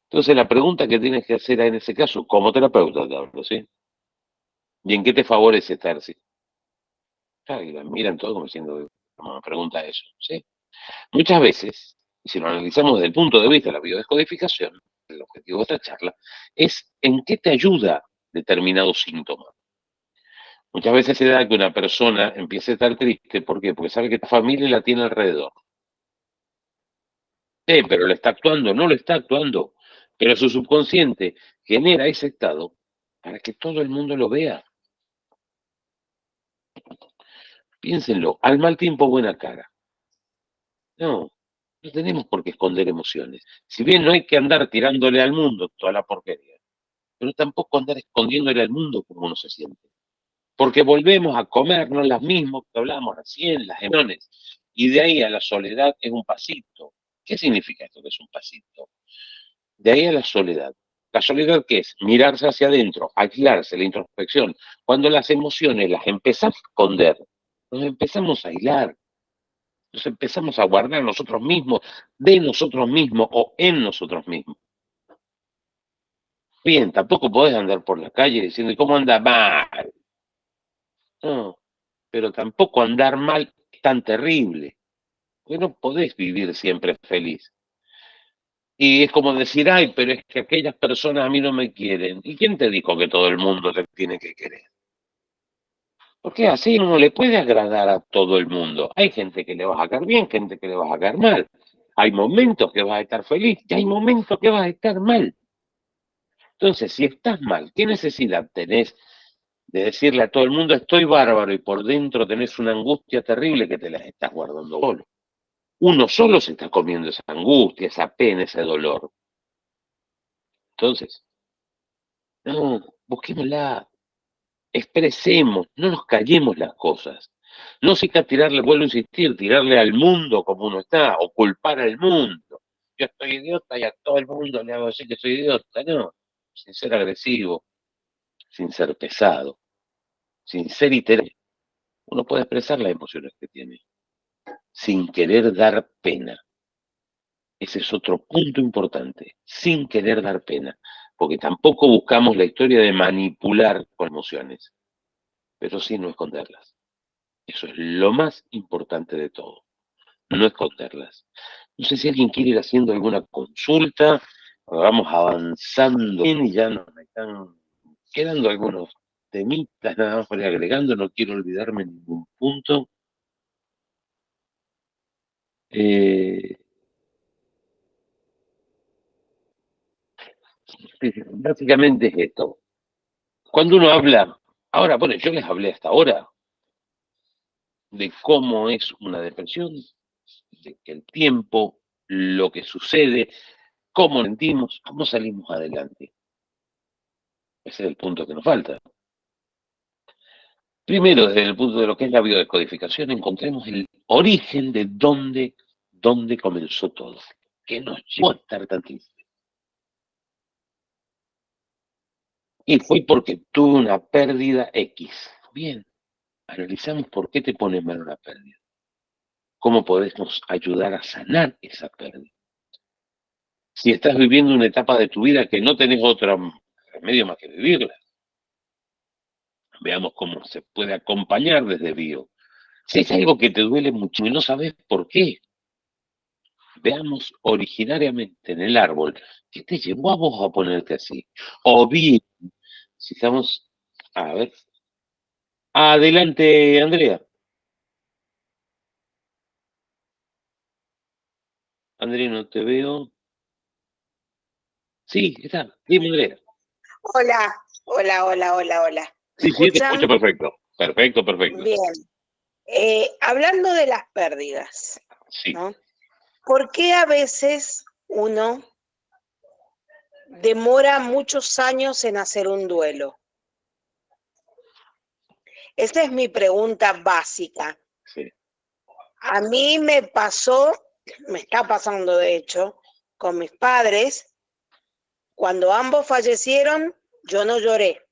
Speaker 1: Entonces la pregunta que tienes que hacer en ese caso, como terapeuta te hablo, ¿sí? ¿Y en qué te favorece estar así? Claro, y la miran todo como diciendo, como me pregunta eso, ¿sí? Muchas veces, y si lo analizamos desde el punto de vista de la biodescodificación, el objetivo de esta charla es en qué te ayuda determinado síntoma. Muchas veces se da que una persona empiece a estar triste, ¿por qué? Porque sabe que la familia la tiene alrededor. Pero lo está actuando, no lo está actuando. Pero su subconsciente genera ese estado para que todo el mundo lo vea. Piénsenlo, al mal tiempo buena cara. No, no tenemos por qué esconder emociones. Si bien no hay que andar tirándole al mundo toda la porquería, pero tampoco andar escondiéndole al mundo cómo uno se siente. Porque volvemos a comernos las mismas que hablábamos recién, las emociones. Y de ahí a la soledad es un pasito. ¿Qué significa esto que es un pasito? De ahí a la soledad. ¿La soledad qué es? Mirarse hacia adentro, aislarse, la introspección. Cuando las emociones las empezamos a esconder, nos empezamos a aislar, nos empezamos a guardar nosotros mismos, de nosotros mismos o en nosotros mismos. Bien, tampoco podés andar por la calle diciendo, ¿cómo anda mal? No, pero tampoco andar mal es tan terrible, porque no podés vivir siempre feliz. Y es como decir, ay, pero es que aquellas personas a mí no me quieren. ¿Y quién te dijo que todo el mundo te tiene que querer? Porque así no le puede agradar a todo el mundo. Hay gente que le vas a caer bien, gente que le vas a caer mal. Hay momentos que vas a estar feliz y hay momentos que vas a estar mal. Entonces, si estás mal, ¿qué necesidad tenés de decirle a todo el mundo estoy bárbaro y por dentro tenés una angustia terrible que te la estás guardando solo? Uno solo se está comiendo esa angustia, esa pena, ese dolor. Entonces, no, busquémosla, expresemos, no nos callemos las cosas. No significa tirarle, vuelvo a insistir, tirarle al mundo como uno está, o culpar al mundo. Yo estoy idiota y a todo el mundo le hago decir que soy idiota. No, sin ser agresivo, sin ser pesado, sin ser iterante. Uno puede expresar las emociones que tiene, sin querer dar pena. Ese es otro punto importante, sin querer dar pena, porque tampoco buscamos la historia de manipular con emociones, pero sí no esconderlas. Eso es lo más importante de todo, no esconderlas. No sé si alguien quiere ir haciendo alguna consulta, vamos avanzando bien y ya nos están quedando algunos temitas nada más para ir agregando, no quiero olvidarme en ningún punto. Eh, sí, sí, básicamente es esto. Cuando uno habla, ahora, bueno, yo les hablé hasta ahora de cómo es una depresión, de que el tiempo, lo que sucede, cómo sentimos, cómo salimos adelante. Ese es el punto que nos falta. Primero, desde el punto de lo que es la biodescodificación, encontremos el origen de dónde comenzó todo, que nos llevó a estar tan tristes. Y fue porque tuve una pérdida X. Bien, analizamos por qué te pone mal una pérdida. ¿Cómo podemos ayudar a sanar esa pérdida? Si estás viviendo una etapa de tu vida que no tenés otro remedio más que vivirla, veamos cómo se puede acompañar desde bio. Si es algo que te duele mucho y no sabes por qué, veamos originariamente en el árbol qué te llevó a vos a ponerte así. O bien, si estamos, a ver, adelante, Andrea. Andrea, no te veo. Sí, está, dime, Andrea.
Speaker 3: Hola, hola, hola, hola, hola. ¿Me
Speaker 1: Sí, sí, te escucho
Speaker 3: escuchan?
Speaker 1: perfecto. Perfecto, perfecto.
Speaker 3: Bien. Hablando de las pérdidas,
Speaker 1: Sí.
Speaker 3: ¿no? ¿Por qué a veces uno demora muchos años en hacer un duelo? Esa es mi pregunta básica.
Speaker 1: Sí.
Speaker 3: A mí me pasó, me está pasando de hecho, con mis padres. Cuando ambos fallecieron, yo no lloré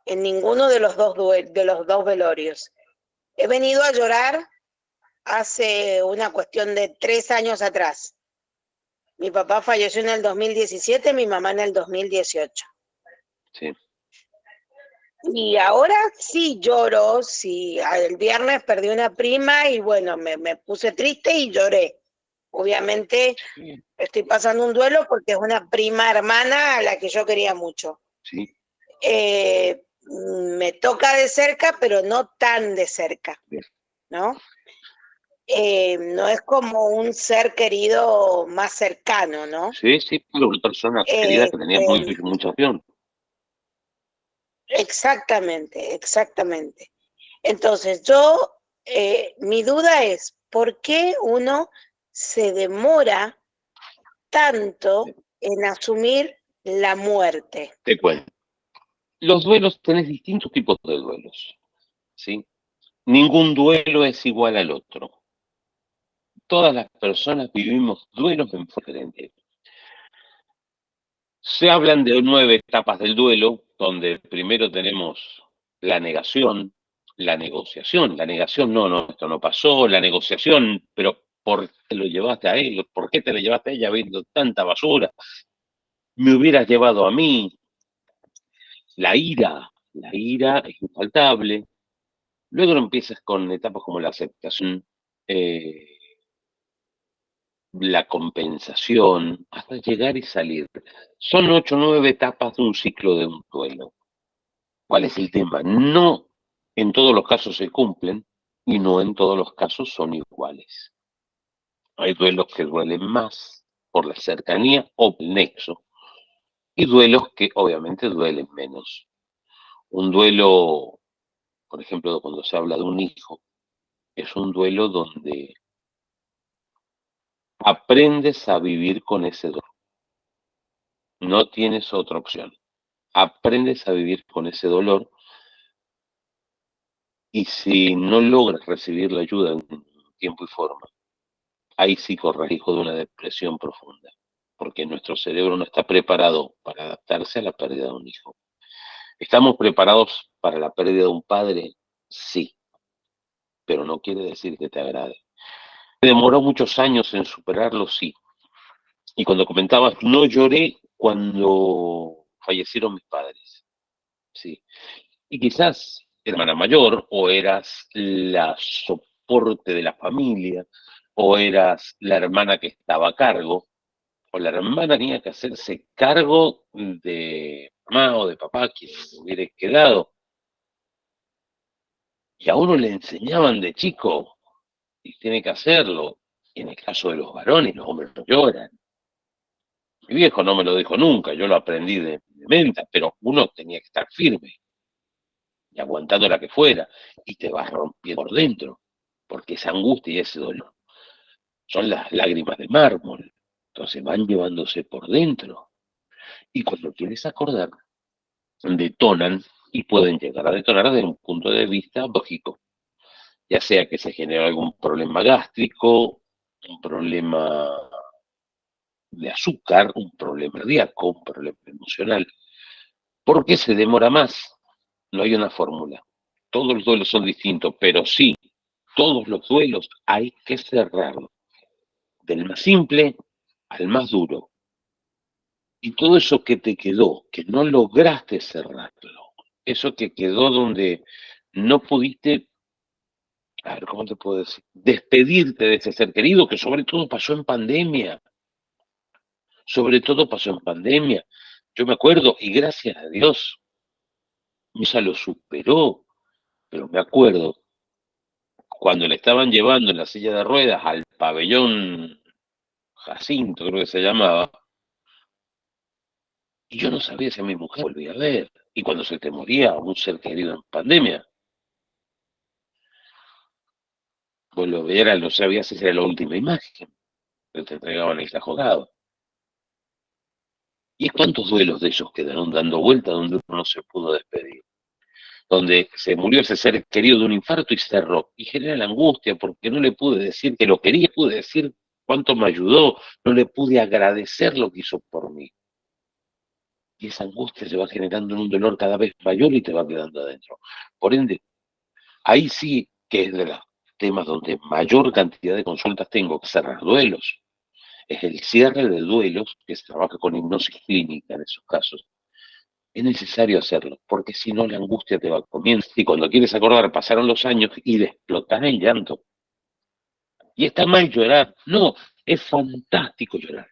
Speaker 3: en ninguno de los dos velorios. He venido a llorar hace una cuestión de 3 años atrás. Mi papá falleció en el 2017, mi mamá en el 2018.
Speaker 1: Sí.
Speaker 3: Y ahora sí lloro, sí, el viernes perdí una prima y bueno, me puse triste y lloré. Obviamente
Speaker 1: Sí.
Speaker 3: estoy pasando un duelo porque es una prima hermana a la que yo quería mucho.
Speaker 1: Sí.
Speaker 3: Me toca de cerca, pero no tan de cerca, ¿no? No es como un ser querido más cercano, ¿no?
Speaker 1: Sí, sí, pero una persona querida que tenía mucha opción.
Speaker 3: Exactamente, exactamente. Entonces, mi duda es, ¿por qué uno se demora tanto en asumir la muerte?
Speaker 1: Te cuento. Los duelos, tenés distintos tipos de duelos, ¿sí? Ningún duelo es igual al otro. Todas las personas vivimos duelos en forma diferente. Se hablan de 9 etapas del duelo, donde primero tenemos la negación, la negociación. La negación, no, esto no pasó. La negociación, pero ¿por qué lo llevaste a él? ¿Por qué te lo llevaste a ella viendo tanta basura? Me hubieras llevado a mí. La ira es infaltable. Luego empiezas con etapas como la aceptación, eh, la compensación, hasta llegar y salir. Son 8 o 9 etapas de un ciclo de un duelo. ¿Cuál es el tema? No en todos los casos se cumplen y no en todos los casos son iguales. Hay duelos que duelen más por la cercanía o el nexo y duelos que obviamente duelen menos. Un duelo, por ejemplo, cuando se habla de un hijo, es un duelo donde aprendes a vivir con ese dolor. No tienes otra opción. Aprendes a vivir con ese dolor y si no logras recibir la ayuda en tiempo y forma, ahí sí corre riesgo de una depresión profunda, porque nuestro cerebro no está preparado para adaptarse a la pérdida de un hijo. ¿Estamos preparados para la pérdida de un padre? Sí, pero no quiere decir que te agrade. ¿Me demoró muchos años en superarlo? Sí. Y cuando comentabas, no lloré cuando fallecieron mis padres. Sí. Y quizás hermana mayor, o eras la soporte de la familia, o eras la hermana que estaba a cargo, o la hermana tenía que hacerse cargo de mamá o de papá, quien hubiera quedado. Y a uno le enseñaban de chico, y tiene que hacerlo. Y en el caso de los varones, los hombres no lloran. Mi viejo no me lo dijo nunca, yo lo aprendí de menta, pero uno tenía que estar firme y aguantando la que fuera, y te vas rompiendo por dentro, porque esa angustia y ese dolor son las lágrimas de mármol, entonces van llevándose por dentro, y cuando quieres acordar, detonan y pueden llegar a detonar desde un punto de vista lógico, ya sea que se genere algún problema gástrico, un problema de azúcar, un problema cardíaco, un problema emocional. ¿Por qué se demora más? No hay una fórmula. Todos los duelos son distintos, pero sí, todos los duelos hay que cerrarlos, del más simple al más duro. Y todo eso que te quedó, que no lograste cerrarlo, eso que quedó donde no pudiste, a ver, ¿cómo te puedo decir? Despedirte de ese ser querido, que sobre todo pasó en pandemia, sobre todo pasó en pandemia. Yo me acuerdo, y gracias a Dios, mi hija lo superó, pero me acuerdo cuando le estaban llevando en la silla de ruedas al pabellón Jacinto, creo que se llamaba, y yo no sabía si a mi mujer volvía a ver. Y cuando se te moría un ser querido en pandemia, vos lo veías, no sabías si era la última imagen que te entregaban el cajón. ¿Y cuántos duelos de ellos quedaron dando vuelta donde uno no se pudo despedir? Donde se murió ese ser querido de un infarto y cerró. Y genera la angustia porque no le pude decir que lo quería, pude decir cuánto me ayudó, no le pude agradecer lo que hizo por mí. Y esa angustia se va generando en un dolor cada vez mayor y te va quedando adentro. Por ende, ahí sí que es de los temas donde mayor cantidad de consultas tengo que cerrar duelos. Es el cierre de duelos que se trabaja con hipnosis clínica en esos casos. Es necesario hacerlo, porque si no la angustia te va comiendo. Y cuando quieres acordar, pasaron los años y de explotar en llanto. Y está mal llorar. No, es fantástico llorar.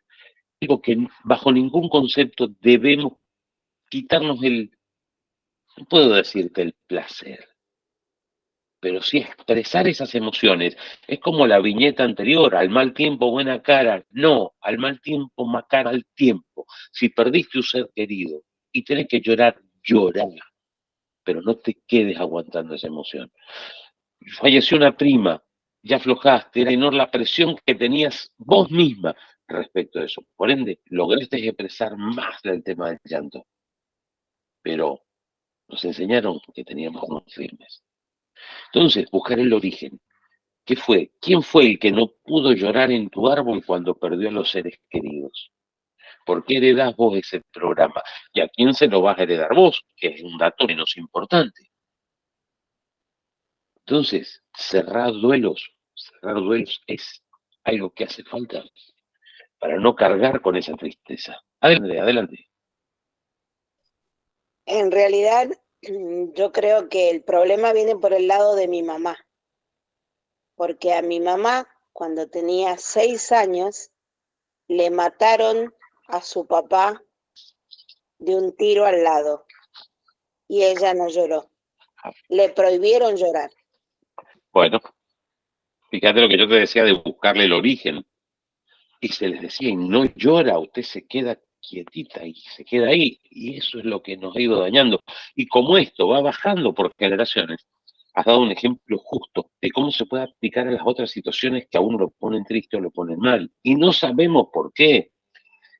Speaker 1: Digo que bajo ningún concepto debemos quitarnos no puedo decirte el placer, pero sí expresar esas emociones. Es como la viñeta anterior, al mal tiempo, buena cara. No, al mal tiempo, más cara al tiempo. Si perdiste un ser querido y tenés que llorar, llorar. pero no te quedes aguantando esa emoción. Falleció una prima, ya aflojaste, era menor la presión que tenías vos misma respecto a eso. Por ende, lograste expresar más del tema del llanto, pero nos enseñaron que teníamos que ser firmes. Entonces, buscar el origen. ¿Qué fue? ¿Quién fue el que no pudo llorar en tu árbol cuando perdió a los seres queridos? ¿Por qué heredás vos ese programa? ¿Y a quién se lo vas a heredar vos? Que es un dato menos importante. Entonces, cerrar duelos es algo que hace falta para no cargar con esa tristeza. Adelante, adelante.
Speaker 3: En realidad, yo creo que el problema viene por el lado de mi mamá, porque a mi mamá, cuando tenía 6 años, le mataron a su papá de un tiro al lado y ella no lloró. Le prohibieron llorar.
Speaker 1: Bueno, fíjate lo que yo te decía de buscarle el origen. Y se les decía, y no llora, usted se queda quietita y se queda ahí. Y eso es lo que nos ha ido dañando. Y como esto va bajando por generaciones, has dado un ejemplo justo de cómo se puede aplicar a las otras situaciones que a uno lo ponen triste o lo ponen mal. Y no sabemos por qué.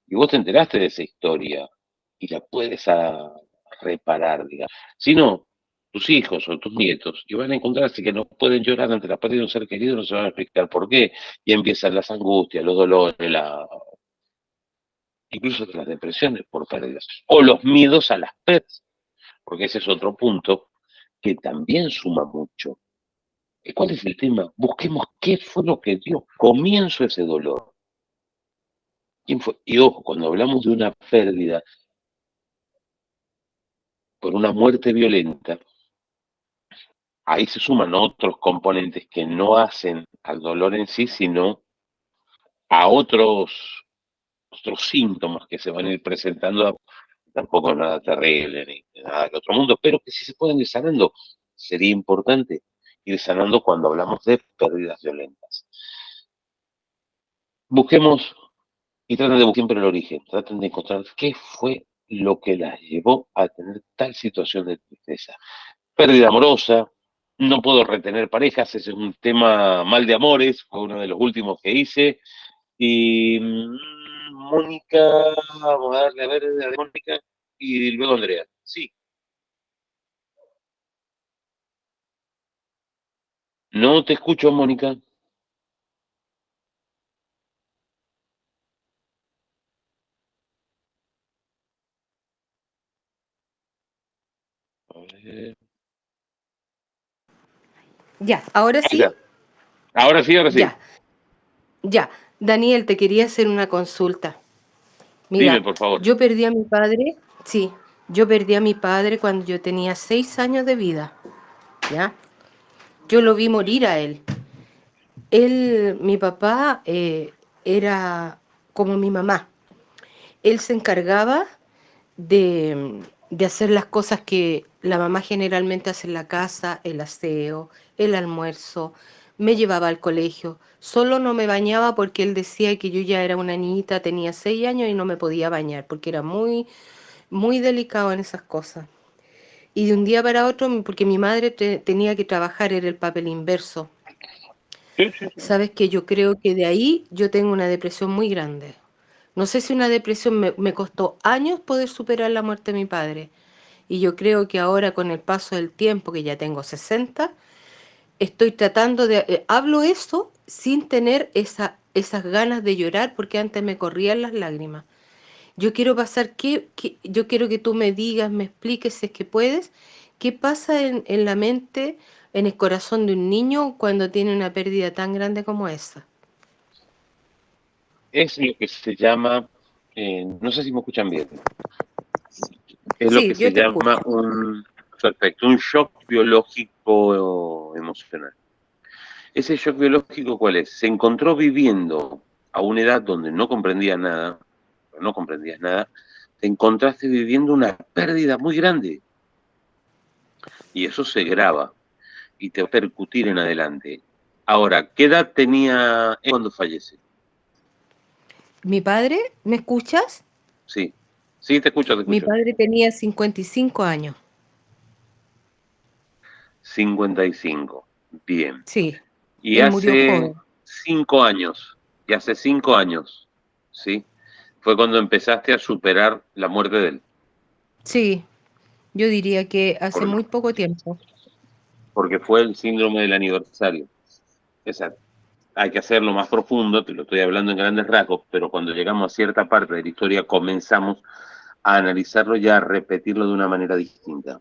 Speaker 1: Y vos te enteraste de esa historia y la puedes reparar, digamos. Si no, tus hijos o tus nietos, y van a encontrarse que no pueden llorar ante la pérdida de un ser querido, no se van a explicar por qué, y empiezan las angustias, los dolores, incluso las depresiones por pérdidas, o los miedos a las pérdidas, porque ese es otro punto que también suma mucho. ¿Cuál es el tema? Busquemos qué fue lo que dio comienzo a ese dolor. ¿Quién fue? Y ojo, cuando hablamos de una pérdida por una muerte violenta, ahí se suman otros componentes que no hacen al dolor en sí, sino a otros síntomas que se van a ir presentando, tampoco nada terrible ni nada del otro mundo, pero que si se pueden ir sanando, sería importante ir sanando cuando hablamos de pérdidas violentas. Busquemos y traten de buscar siempre el origen, traten de encontrar qué fue lo que las llevó a tener tal situación de tristeza. Pérdida amorosa, no puedo retener parejas, ese es un tema mal de amores, fue uno de los últimos que hice. Y Mónica, vamos a darle a ver a Mónica y luego Andrea. Sí, no te escucho, Mónica. A ver.
Speaker 4: Ya, ahora
Speaker 1: Ahí
Speaker 4: sí,
Speaker 1: está. Ahora sí, ahora sí.
Speaker 4: ya, ya. Daniel, te quería hacer una consulta.
Speaker 1: Dime,
Speaker 4: Mira,
Speaker 1: por favor.
Speaker 4: yo perdí a mi padre, sí, yo perdí a mi padre cuando yo tenía 6 años de vida, ¿ya? Yo lo vi morir a él. Mi papá, era como mi mamá. Él se encargaba de hacer las cosas que la mamá generalmente hace en la casa, el aseo, el almuerzo, me llevaba al colegio. Solo no me bañaba porque él decía que yo ya era una niñita, tenía 6 años y no me podía bañar porque era muy, muy delicado en esas cosas. Y de un día para otro, porque mi madre tenía que trabajar, era el papel inverso.
Speaker 1: Sí, sí, sí.
Speaker 4: Sabes que yo creo que de ahí yo tengo una depresión muy grande. No sé si una depresión me costó años poder superar la muerte de mi padre. Y yo creo que ahora con el paso del tiempo, que ya tengo 60, estoy tratando de... hablo eso sin tener esas ganas de llorar porque antes me corrían las lágrimas. Yo quiero pasar, yo quiero que tú me digas, me expliques si es que puedes, qué pasa en la mente, en el corazón de un niño cuando tiene una pérdida tan grande como esa.
Speaker 1: Es lo que se llama, no sé si me escuchan bien, es lo que
Speaker 4: Sí,
Speaker 1: se
Speaker 4: yo te
Speaker 1: llama
Speaker 4: escucho.
Speaker 1: perfecto, un shock biológico emocional. Ese shock biológico, ¿cuál es? Se encontró viviendo a una edad donde no comprendía nada, no comprendías nada, te encontraste viviendo una pérdida muy grande y eso se graba y te va a percutir en adelante. Ahora, ¿qué edad tenía él cuando fallece?
Speaker 4: Mi padre, ¿me escuchas?
Speaker 1: Sí, sí, te escucho, te
Speaker 4: Mi
Speaker 1: escucho.
Speaker 4: padre tenía 55 años.
Speaker 1: 55. Bien.
Speaker 4: Sí,
Speaker 1: Y
Speaker 4: él murió
Speaker 1: hace
Speaker 4: joven.
Speaker 1: 5 años, ¿sí? Fue cuando empezaste a superar la muerte de él.
Speaker 4: Sí, yo diría que hace
Speaker 1: Por-
Speaker 4: muy poco tiempo.
Speaker 1: Porque fue el síndrome del aniversario. Exacto. Hay que hacerlo más profundo, te lo estoy hablando en grandes rasgos, pero cuando llegamos a cierta parte de la historia comenzamos a analizarlo y a repetirlo de una manera distinta.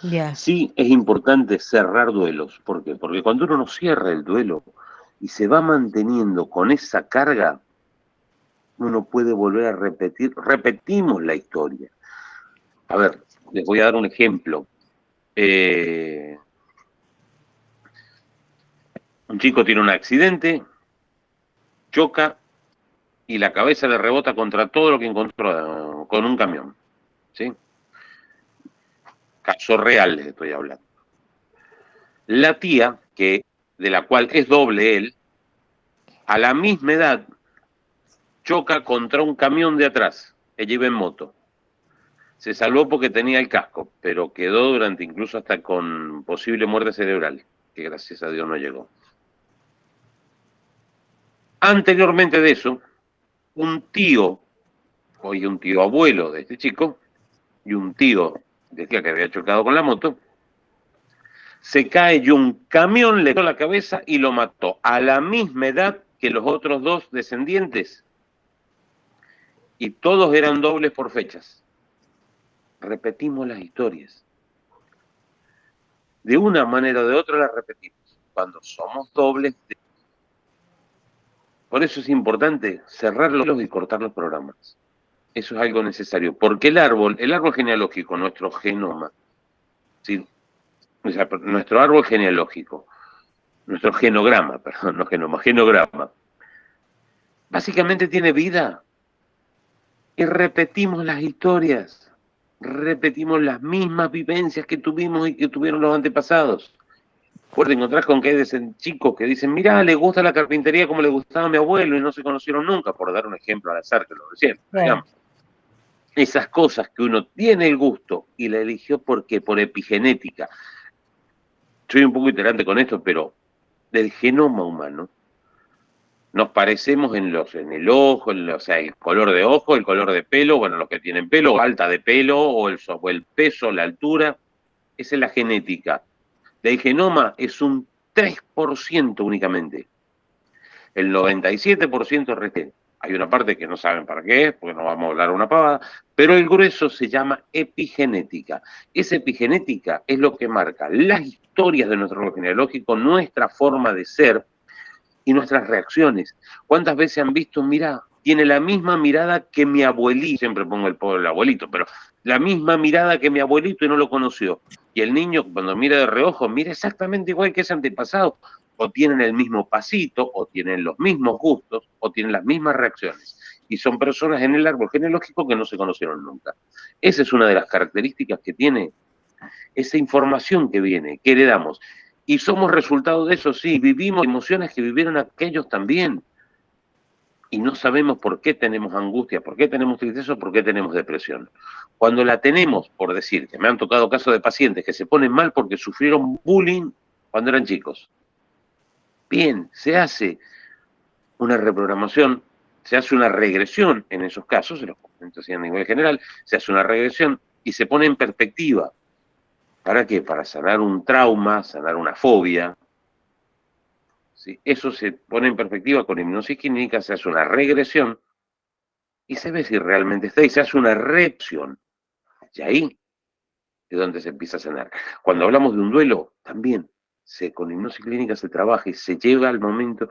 Speaker 4: Ya,
Speaker 1: Sí, es importante cerrar duelos. ¿Por qué? Porque cuando uno no cierra el duelo y se va manteniendo con esa carga, uno puede volver a repetimos la historia. A ver, les voy a dar un ejemplo. Un chico tiene un accidente, choca y la cabeza le rebota contra todo lo que encontró con un camión. ¿Sí? Caso real les estoy hablando. La tía, de la cual es doble él, a la misma edad choca contra un camión de atrás. Ella iba en moto. Se salvó porque tenía el casco, pero quedó durante incluso hasta con posible muerte cerebral, que gracias a Dios no llegó. Anteriormente de eso, un tío, hoy un tío abuelo de este chico, y un tío decía que había chocado con la moto, se cae y un camión le dio la cabeza y lo mató a la misma edad que los otros dos descendientes, y todos eran dobles por fechas. Repetimos las historias. De una manera o de otra las repetimos. Cuando somos dobles, por eso es importante cerrarlos y cortar los programas. Eso es algo necesario, porque el árbol genealógico, nuestro genoma, ¿sí? O sea, nuestro árbol genealógico, nuestro genograma, perdón, no genoma, genograma, básicamente tiene vida. Y repetimos las historias, repetimos las mismas vivencias que tuvimos y que tuvieron los antepasados. Puedes encontrar con que hay chicos que dicen, mirá, le gusta la carpintería como le gustaba a mi abuelo y no se conocieron nunca, por dar un ejemplo al azar que lo recién,
Speaker 4: claro.
Speaker 1: digamos. Esas cosas que uno tiene el gusto y la eligió porque por epigenética. Soy un poco iterante con esto, pero del genoma humano nos parecemos en el ojo, o sea, el color de ojo, el color de pelo, bueno, los que tienen pelo, falta de pelo, o el peso, la altura, esa es la genética. Del genoma es un 3% únicamente. El 97% es restante. Hay una parte que no saben para qué es, porque no vamos a hablar una pavada, pero el grueso se llama epigenética. Esa epigenética es lo que marca las historias de nuestro árbol genealógico, nuestra forma de ser y nuestras reacciones. ¿Cuántas veces han visto, mira, tiene la misma mirada que mi abuelito, siempre pongo el pobre abuelito, pero la misma mirada que mi abuelito y no lo conoció? Y el niño cuando mira de reojo, mira exactamente igual que ese antepasado. O tienen el mismo pasito, o tienen los mismos gustos, o tienen las mismas reacciones. Y son personas en el árbol genealógico que no se conocieron nunca. Esa es una de las características que tiene esa información que viene, que heredamos. Y somos resultado de eso, sí, vivimos emociones que vivieron aquellos también. Y no sabemos por qué tenemos angustia, por qué tenemos tristeza, por qué tenemos depresión. Cuando la tenemos, por decir, que me han tocado casos de pacientes que se ponen mal porque sufrieron bullying cuando eran chicos. Bien, se hace una reprogramación, se hace una regresión en esos casos, en los pacientes a nivel general, se hace una regresión y se pone en perspectiva. ¿Para qué? Para sanar un trauma, sanar una fobia. ¿Sí? Eso se pone en perspectiva con hipnosis clínica, se hace una regresión y se ve si realmente está y se hace una reacción. Y ahí es donde se empieza a sanar. Cuando hablamos de un duelo, también con hipnosis clínica se trabaja y se llega al momento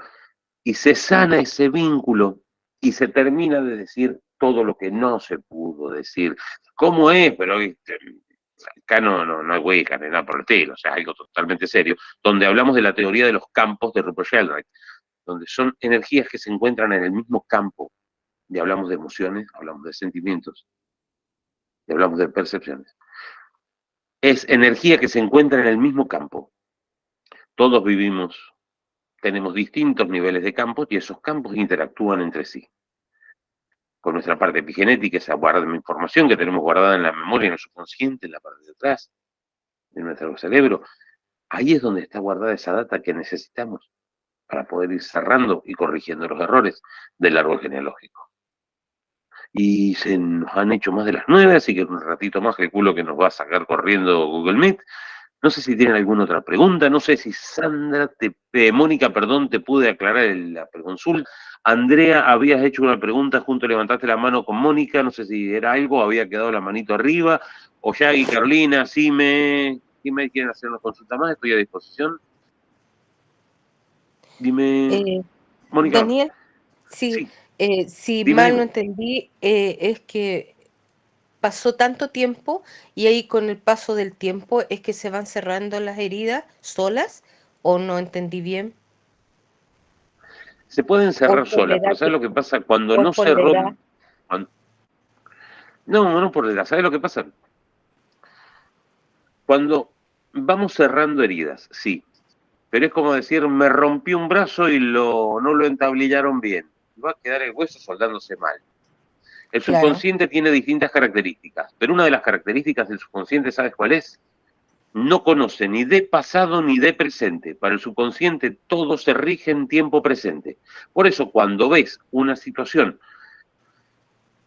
Speaker 1: y se sana ese vínculo y se termina de decir todo lo que no se pudo decir. ¿Cómo es? Pero acá no hay Wicca ni nada por el estilo, o sea, es algo totalmente serio, donde hablamos de la teoría de los campos de Rupert Sheldrake, donde son energías que se encuentran en el mismo campo, y hablamos de emociones, hablamos de sentimientos, y hablamos de percepciones. Es energía que se encuentra en el mismo campo. Todos vivimos, tenemos distintos niveles de campos y esos campos interactúan entre sí. Con nuestra parte epigenética, esa información que tenemos guardada en la memoria, en el subconsciente, en la parte de atrás, de nuestro cerebro. Ahí es donde está guardada esa data que necesitamos para poder ir cerrando y corrigiendo los errores del árbol genealógico. Y se nos han hecho más de las 9, así que en un ratito más calculo que nos va a sacar corriendo Google Meet. No sé si tienen alguna otra pregunta, no sé si Sandra, Mónica, perdón, te pude aclarar la consulta. Andrea, habías hecho una pregunta, junto levantaste la mano con Mónica, no sé si era algo, había quedado la manito arriba, o Yagi, Carolina, si me quieren hacer una consulta más, estoy a disposición. Dime, Mónica.
Speaker 4: Daniel, sí,
Speaker 1: Sí,
Speaker 4: si
Speaker 1: dime,
Speaker 4: mal no
Speaker 1: dime.
Speaker 4: entendí, es que pasó tanto tiempo y ahí con el paso del tiempo es que se van cerrando las heridas solas, ¿o no entendí bien?
Speaker 1: Se pueden
Speaker 4: ¿O es
Speaker 1: cerrar
Speaker 4: por la
Speaker 1: solas,
Speaker 4: edad
Speaker 1: pero ¿sabes lo que pasa? Cuando
Speaker 4: o es
Speaker 1: no
Speaker 4: por la
Speaker 1: cerró...
Speaker 4: edad?
Speaker 1: No, no por la edad, ¿sabes lo que pasa? Cuando vamos cerrando heridas, sí, pero es como decir, me rompí un brazo y no lo entablillaron bien. Va a quedar el hueso soldándose mal. El
Speaker 4: Claro,
Speaker 1: subconsciente tiene distintas características, pero una de las características del subconsciente, ¿sabes cuál es? No conoce ni de pasado ni de presente. Para el subconsciente todo se rige en tiempo presente. Por eso cuando ves una situación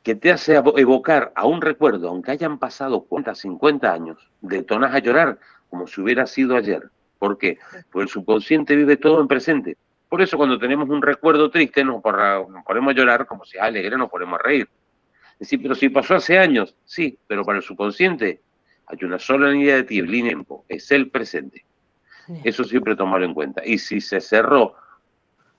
Speaker 1: que te hace evocar a un recuerdo, aunque hayan pasado 40, 50 años, detonás a llorar como si hubiera sido ayer. ¿Por qué? Porque el subconsciente vive todo en presente. Por eso cuando tenemos un recuerdo triste nos ponemos a llorar, como si alegre nos ponemos a reír. Es decir, pero si pasó hace años, sí, pero para el subconsciente hay una sola línea de tiempo, es el presente. Eso siempre tomarlo en cuenta. Y si se cerró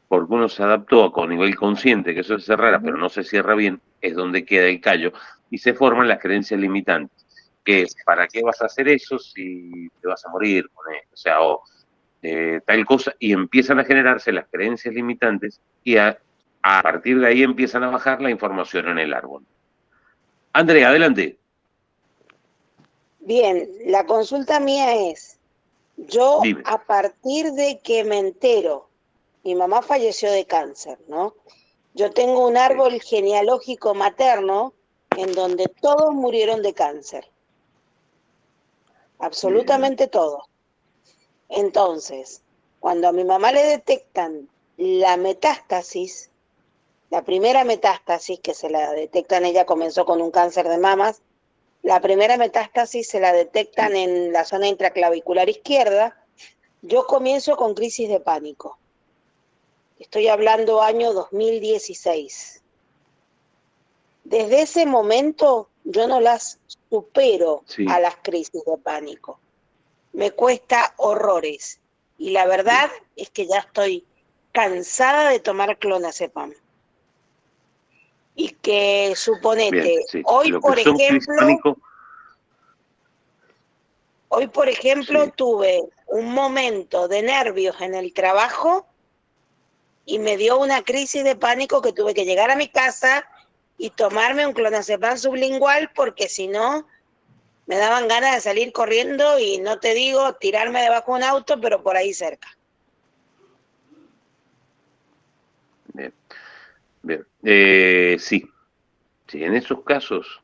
Speaker 1: porque uno se adaptó con nivel consciente que eso se cerrara, pero
Speaker 4: ujú,
Speaker 1: no se cierra bien, es donde queda el callo y se forman las creencias limitantes. Que es, ¿para qué vas a hacer eso si te vas a morir? O sea, tal cosa, y empiezan a generarse las creencias limitantes y a partir de ahí empiezan a bajar la información en el árbol. Andrea, adelante.
Speaker 3: Bien, la consulta mía es, yo
Speaker 1: Dime.
Speaker 3: a partir de que me entero, mi mamá falleció de cáncer, ¿no? Yo tengo un
Speaker 1: Sí.
Speaker 3: árbol genealógico materno en donde todos murieron de cáncer,
Speaker 1: Bien.
Speaker 3: absolutamente todos. Entonces, cuando a mi mamá le detectan la metástasis, la primera metástasis que se la detectan, ella comenzó con un cáncer de mamas, la primera metástasis se la detectan
Speaker 1: Sí.
Speaker 3: en la zona intraclavicular izquierda, yo comienzo con crisis de pánico. Estoy hablando año 2016. Desde ese momento yo no las supero a
Speaker 1: Sí.
Speaker 3: las crisis de pánico. Me cuesta horrores. Y la
Speaker 1: Bien.
Speaker 3: verdad es que ya estoy cansada de tomar clonazepam. Y que
Speaker 1: Bien.
Speaker 3: suponete,
Speaker 1: Sí. Lo que son crisis de
Speaker 3: hoy por ejemplo
Speaker 1: sí.
Speaker 3: tuve un momento de nervios en el trabajo y me dio una crisis de pánico que tuve que llegar a mi casa y tomarme un clonazepam sublingual porque si no me daban ganas de salir corriendo y no te digo tirarme debajo de un auto, pero por ahí cerca.
Speaker 1: Bien. Bien. Sí. Sí, en esos casos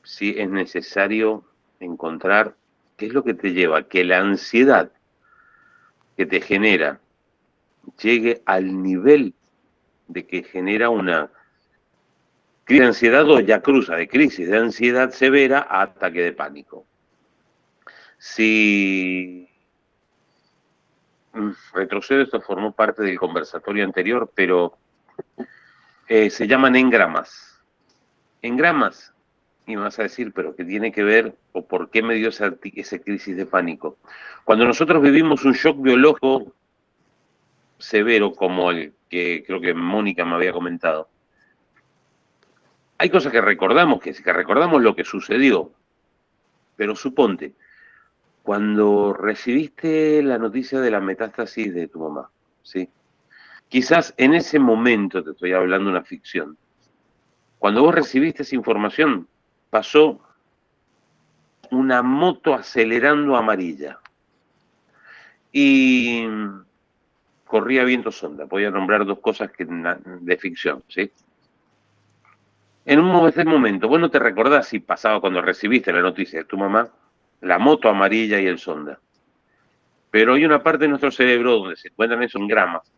Speaker 1: sí es necesario encontrar qué es lo que te lleva a que la ansiedad que te genera llegue al nivel de que genera una crisis de ansiedad o ya cruza de crisis de ansiedad severa a ataque de pánico. Si retrocedo, esto formó parte del conversatorio anterior, pero se llaman engramas. Engramas, y me vas a decir, pero ¿qué tiene que ver o por qué me dio esa crisis de pánico? Cuando nosotros vivimos un shock biológico severo como el que creo que Mónica me había comentado, hay cosas que recordamos lo que sucedió, pero suponte, cuando recibiste la noticia de la metástasis de tu mamá, ¿sí? Quizás en ese momento, te estoy hablando de una ficción, cuando vos recibiste esa información, pasó una moto acelerando amarilla y corría viento sonda. Voy a nombrar dos cosas de ficción, ¿sí? En un momento, vos no te recordás si pasaba cuando recibiste la noticia de tu mamá, la moto amarilla y el Sonda. Pero hay una parte de nuestro cerebro donde se encuentran esos engramas.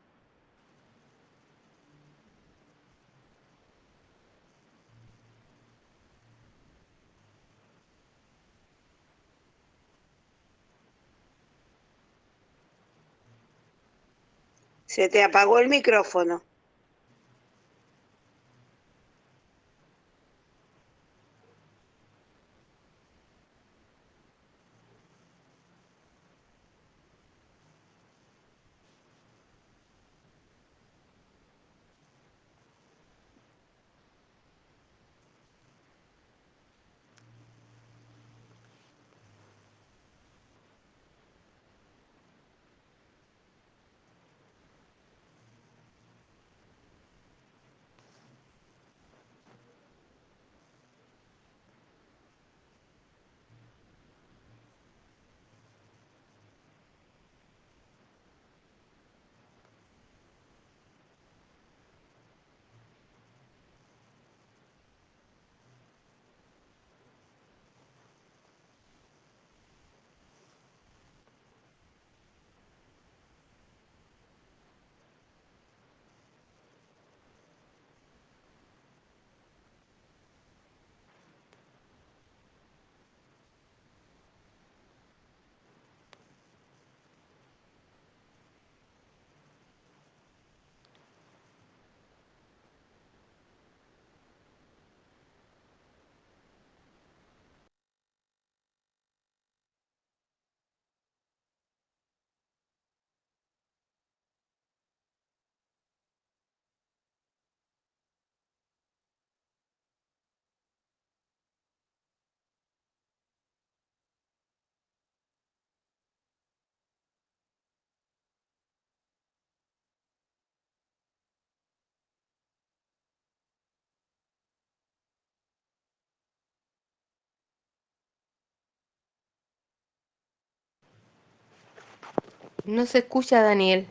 Speaker 3: Se te apagó el micrófono.
Speaker 4: No se escucha, Daniel.